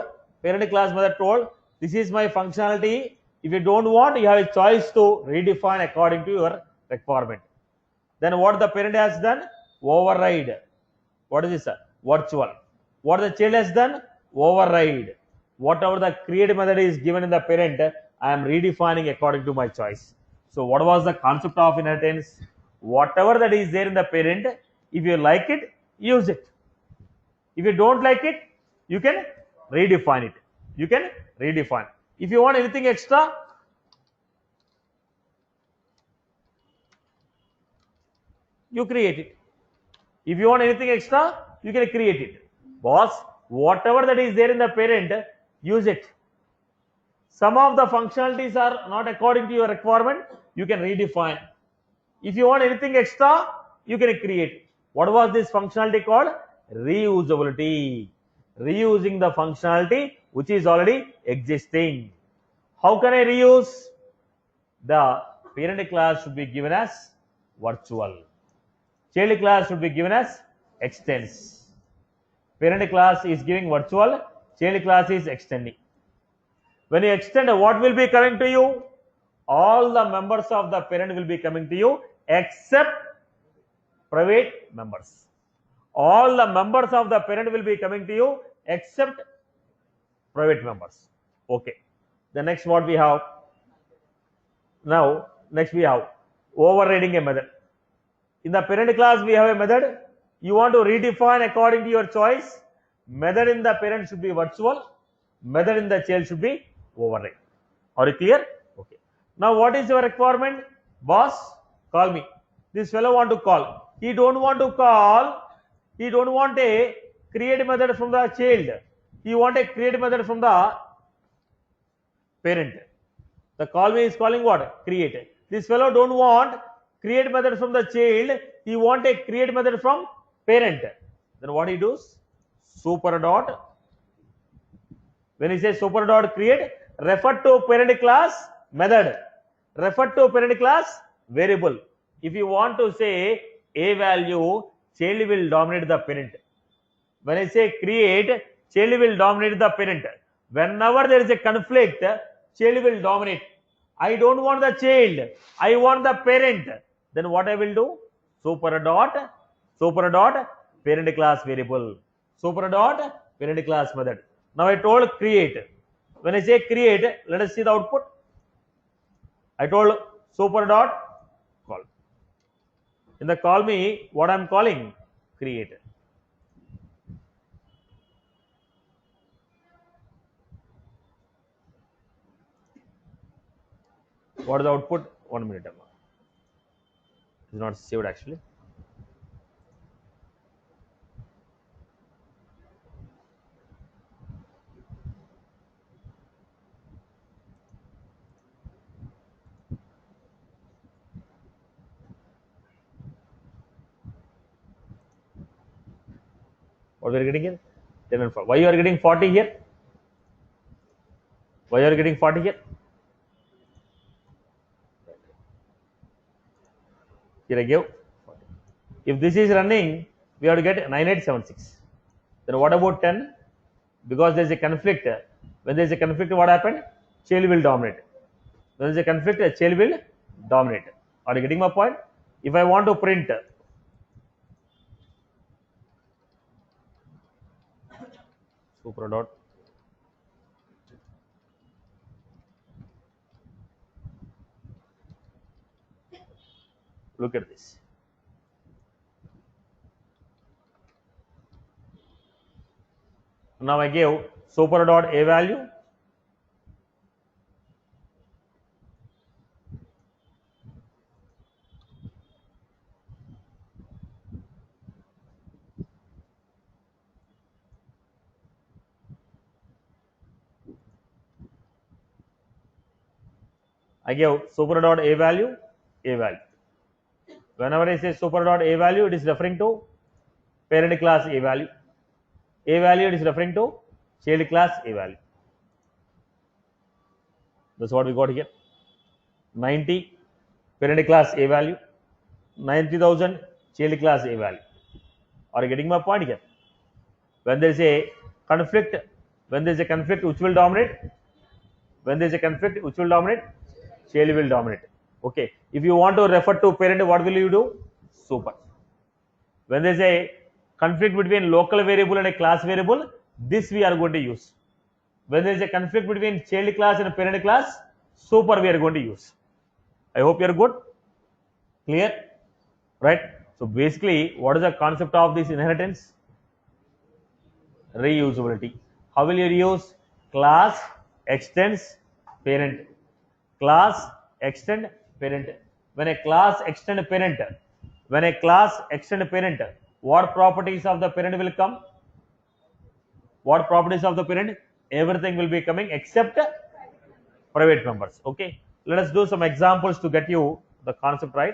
this is my functionality. If you don't want, you have a choice to redefine according to your requirement. Then what the parent has done? Override. What is this? Virtual. What the child has done? Override. Whatever the create method is given in the parent, I am redefining according to my choice. So what was the concept of inheritance? Whatever that is there in the parent, if you like it, use it. If you don't like it, you can redefine it. You can redefine. If you want anything extra, you create it. If you want anything extra, you can create it. Boss, whatever that is there in the parent, use it. Some of the functionalities are not according to your requirement, you can redefine. If you want anything extra, you can create. What was this functionality called? Reusability. Reusing the functionality which is already existing. How can I reuse? The parent class should be given as virtual. Child class should be given as extends. Parent class is giving virtual, child class is extending. When you extend, what will be coming to you? All the members of the parent will be coming to you except private members. All the members of the parent will be coming to you except private members. Okay. The next what we have? Now, next we have overriding a method. In the parent class, we have a method. You want to redefine according to your choice. Method in the parent should be virtual. Method in the child should be override. Are you clear? Okay. Now, what is your requirement? Boss, call me. This fellow want to call. He don't want to call. He don't want a create method from the child. He want a create method from the parent. The call me is calling what? Create. This fellow don't want create method from the child. He want a create method from parent. Then what he does? Super dot. When he says super dot create, refer to parent class method. Refer to parent class variable. If you want to say a value, child will dominate the parent. When I say create, child will dominate the parent. Whenever there is a conflict, child will dominate. I don't want the child, I want the parent. Then what I will do? Super dot parent class variable. Super dot parent class method. Now I told create. When I say create, let us see the output. I told super dot call. In the call me, what I am calling? Create. What is the output? 1 minute. It's not saved actually. What we are getting here? 10 and 4. Why you are getting 40 here? Why you are getting 40 here? Here I give 40. If this is running, we have to get 9876. Then what about 10? Because there is a conflict. When there is a conflict, what happened? Child will dominate. When there is a conflict, a child will dominate. Are you getting my point? If I want to print super dot, look at this. Now I give super dot a value. I give super dot a value, a value. Whenever I say super dot a value, it is referring to parent class a value. A value, it is referring to child class a value. That's what we got here. 90 parent class a value, 90,000 child class a value. Are you getting my point here? When there is a conflict, which will dominate? When there is a conflict, which will dominate? Child will dominate. Okay. If you want to refer to parent, what will you do? Super. When there is a conflict between local variable and a class variable, this we are going to use. When there is a conflict between child class and parent class, super we are going to use. I hope you are good. Clear? Right? So basically, what is the concept of this inheritance? Reusability. How will you reuse? Class extends parent. Class extend parent. When a class extend parent, what properties of the parent will come? What properties of the parent? Everything will be coming except private members. Okay. Let us do some examples to get you the concept right.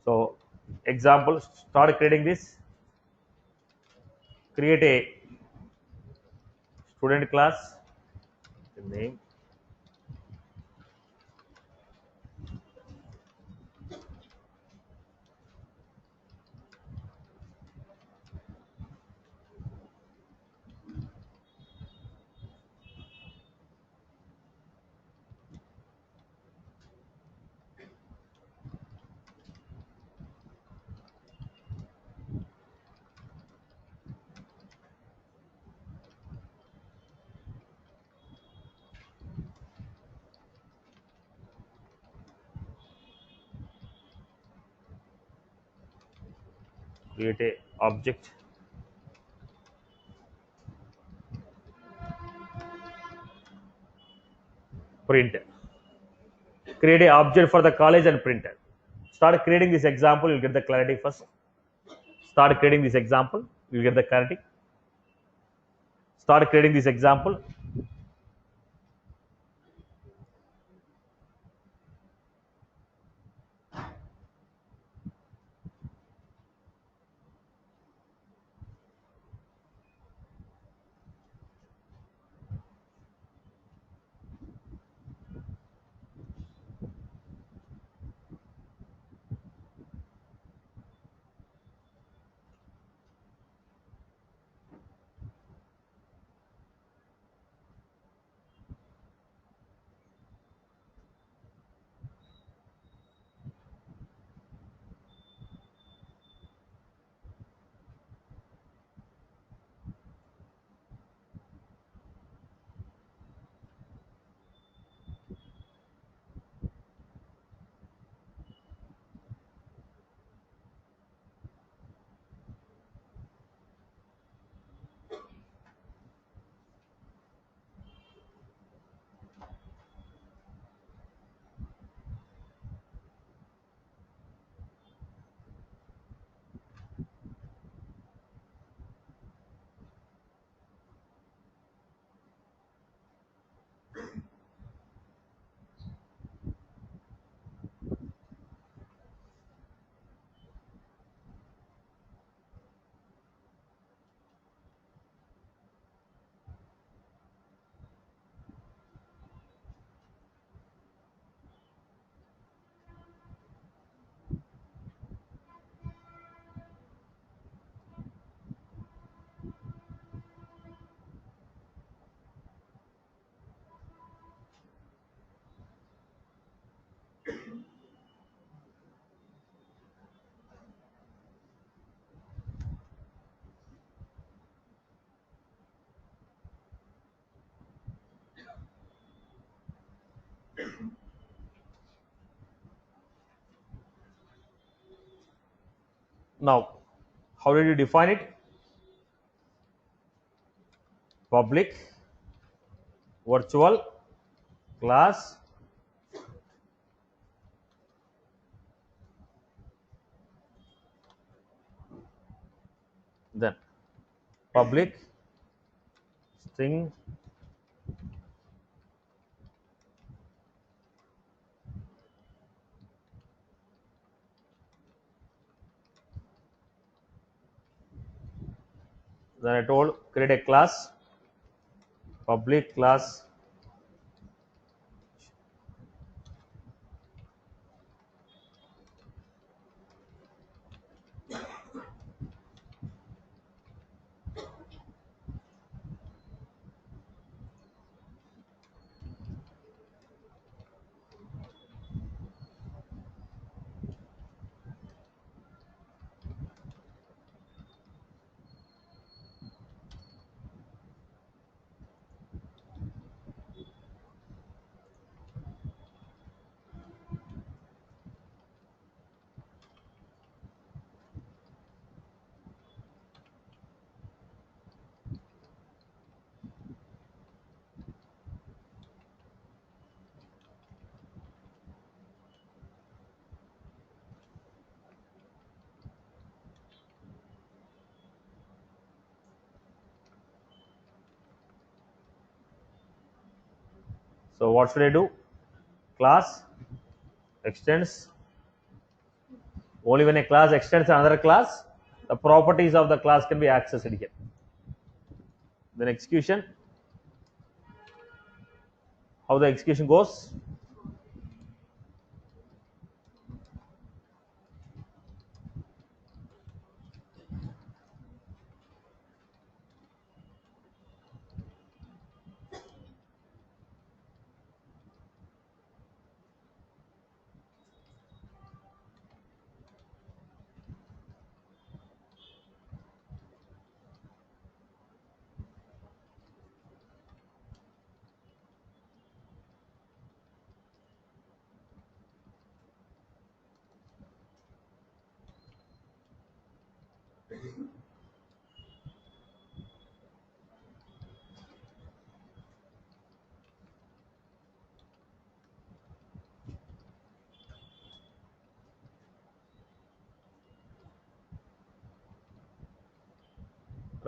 So, example, start creating this. Create a student class. Name. Create a object. Print. Create a object for the college and print it. Start creating this example, you'll get the clarity first. Start creating this example, you'll get the clarity. Start creating this example. Now, how did you define it? Public virtual class then public string then I told create a class public class so what should I do class extends only when a class extends another class the properties of the class can be accessed here then execution how the execution goes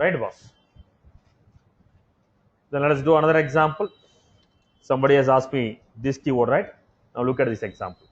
right boss then let us do another example somebody has asked me this keyword right now look at this example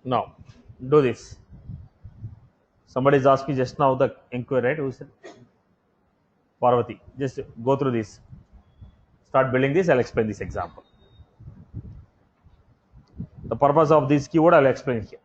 Now do this. Somebody is asking just now the inquiry, right? Who said? Parvati. Just go through this. Start building this. I'll explain this example. The purpose of this keyword I'll explain here.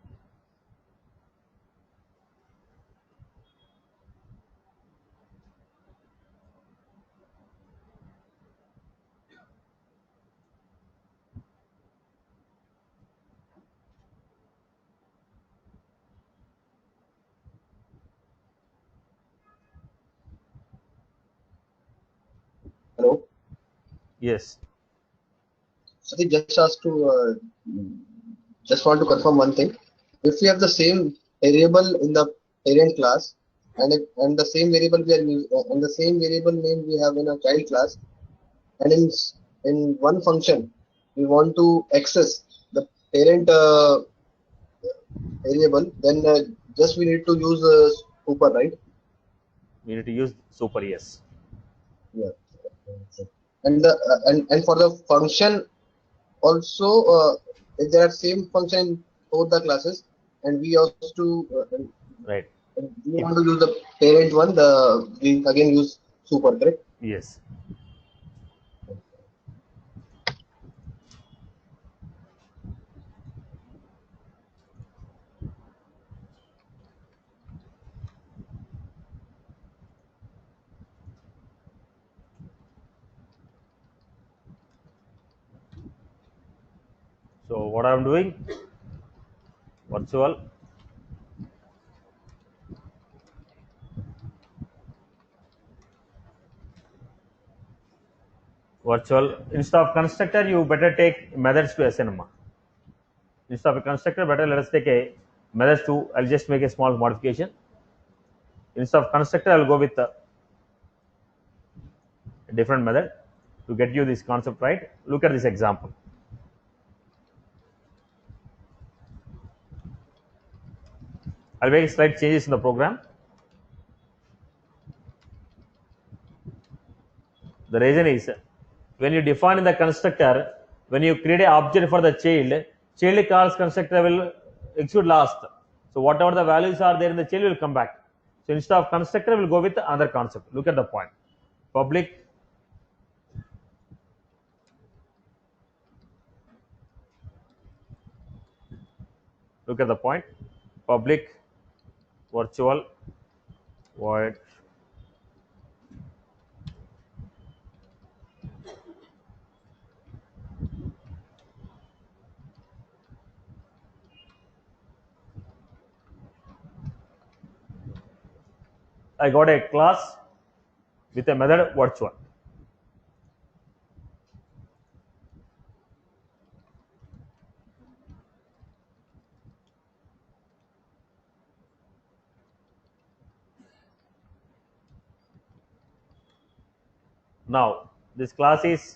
Hello. Yes. Sati just asked to just want to confirm one thing. If we have the same variable in the parent class and the same variable we are and the same variable name we have in a child class, and in one function we want to access the parent variable, then just we need to use super, right? We need to use super, yes. Yeah. And the and for the function also, if there are same function in both the classes, and we also to Right. we want to use the parent one, we again use super, correct? Yes. So what I'm doing, virtual instead of constructor you better take methods to SNMA. Instead of a constructor, better let us take a methods to. I'll just make a small modification. Instead of constructor, I'll go with a different method to get you this concept right. Look at this example. I'll make slight changes in the program. The reason is when you define in the constructor, when you create an object for the child calls constructor will execute last. So whatever the values are there in the child will come back. So instead of constructor, we'll go with another concept. Look at the point. Public look at the point. Public virtual void I got a class with a method virtual. Now this class is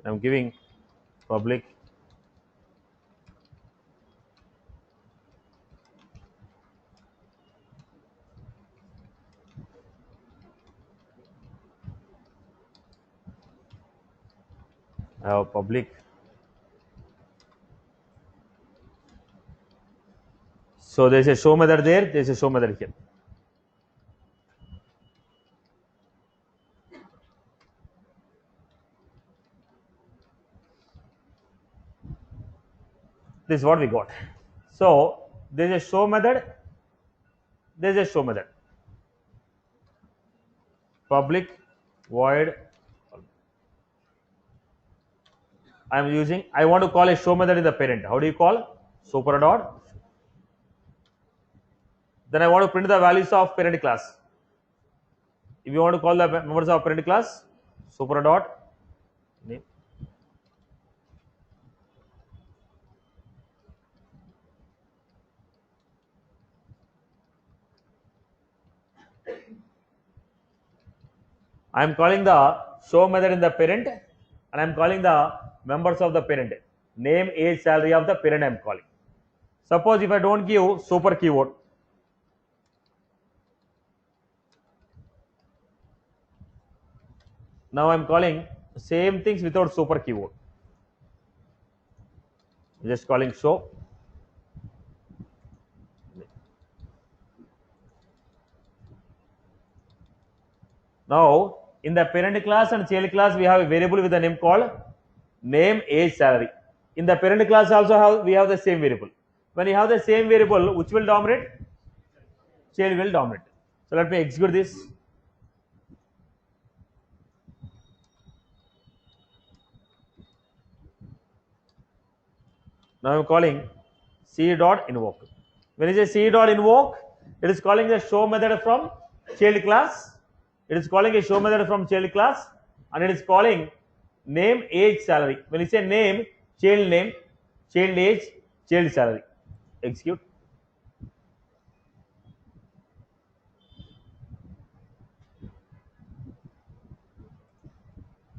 I'm giving public public. So there is a show method there. There is a show method here. This is what we got. So there is a show method. There is a show method. Public void. I am using. I want to call a show method in the parent. How do you call? Super dot. Then I want to print the values of parent class. If you want to call the members of parent class, super dot name. I am calling the show method in the parent, and I am calling the members of the parent. Name, age, salary of the parent I am calling. Suppose if I don't give super keyword, Now I'm calling same things without super keyword. Just calling show. Now in the parent class and child class we have a variable with a name called name, age, salary. In the parent class also we have the same variable. When you have the same variable, which will dominate? Child will dominate. So let me execute this. Now I'm calling c dot invoke. When you say c dot invoke, it is calling the show method from child class. It is calling a show method from child class, and it is calling name, age, salary. When you say name, child age, child salary. Execute.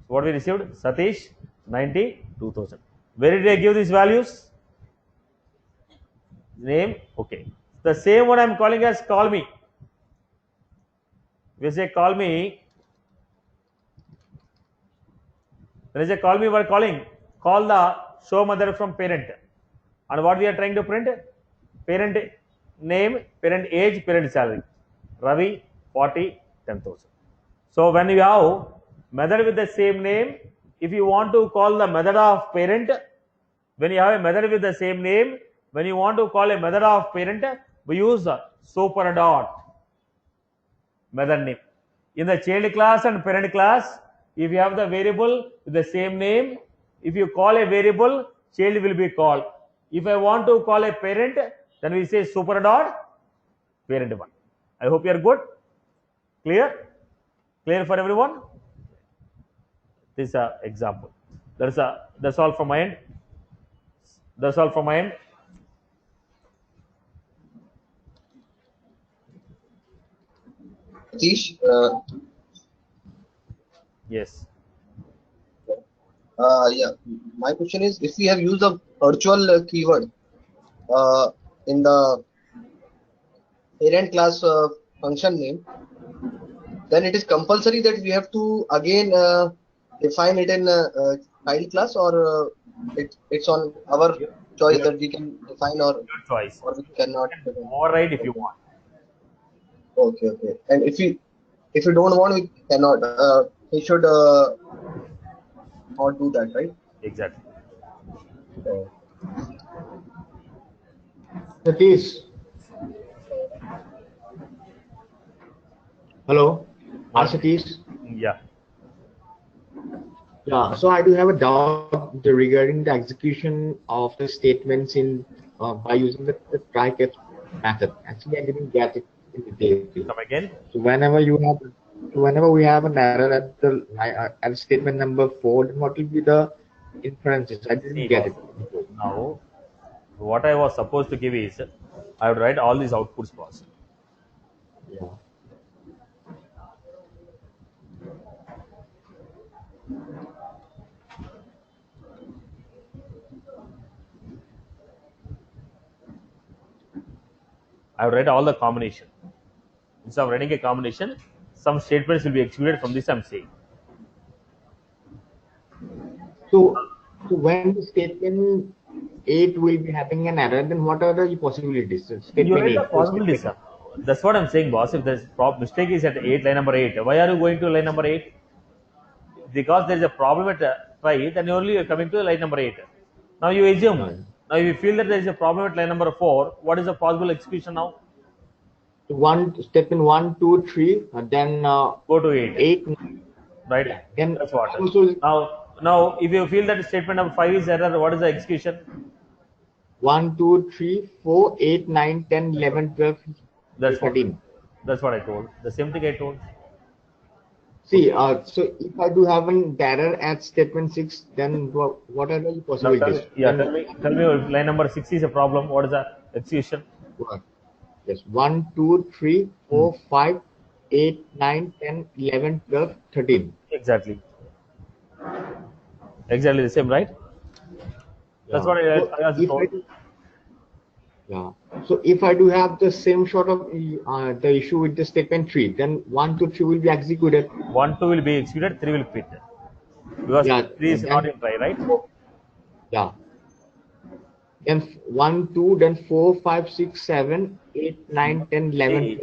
What we received? Satish 92,000. Where did I give these values? Name, okay. The same one I am calling as call me. We say call me. When I say call me, we are calling call the show method from parent. And what we are trying to print? Parent name, parent age, parent salary. Ravi 40, 10,000. So when you have method with the same name, if you want to call the method of parent, when you have a method with the same name, when you want to call a method of parent, we use super dot method name. In the child class and parent class, if you have the variable with the same name, if you call a variable, child will be called. If I want to call a parent, then we say super dot parent one. I hope you are good. Clear? Clear for everyone? This is an example. That's all from my end. That's all from my end. Satish, Yes. yeah, my question is, if we have used a virtual keyword in the parent class function name, then it is compulsory that we have to again define it in child class, or it's on our choice that we can define, Your choice. or we cannot You define. can override if you want. Okay, okay. And if we don't want, we cannot. We should not do that, right? Exactly. Uh, Satish. Hello. Hi, What? Satish. Yeah. Yeah, so I do have a doubt regarding the execution of the statements in by using the try-catch method. Actually, I didn't get it in detail. Come again. So whenever we have an error at statement number 4, then what will be the inferences? I didn't See, get it. now what I was supposed to give is I would write all these outputs first. Yeah. I would write all the combination. Instead of writing a combination, some statements will be executed from this I'm saying. So when the statement 8 will be having an error, then what are the possibilities? So You statement write the 8. So possibilities, statement sir. That's what I'm saying, boss. If the mistake is at 8, line number 8, why are you going to line number 8? Because there is a problem at try, then only you're coming to line number 8. Now you assume. Yeah. Now if you feel that there is a problem at line number 4, what is the possible execution now? Statement 1, 2, 3, then Go to 8. 8, Right? then That's what. also Now if you feel that statement number 5 is error, what is the execution? 1, 2, 3, 4, 8, 9, 10, 11, 12, That's what. 13. That's what I told. The same thing I told. See, so if I do have an error at statement 6, then what are the Now possibilities? tell me if line number 6 is a problem, what is the execution? What? Yes, 1, 2, 3, 4, 5, 8, 9, 10, 11, 12, 13. Exactly. Exactly the same, right? That's Yeah. what I So also if told. Yeah. So if I do have the same sort of the issue with the statement 3, then 1 to 3 will be executed. 1, 2 will be executed, 3 will quit. Because Yeah. 3 is not in try, right? Yeah. Then 1, 2, then 4, 5, 6, 7, 8, 9, 10, 11, See,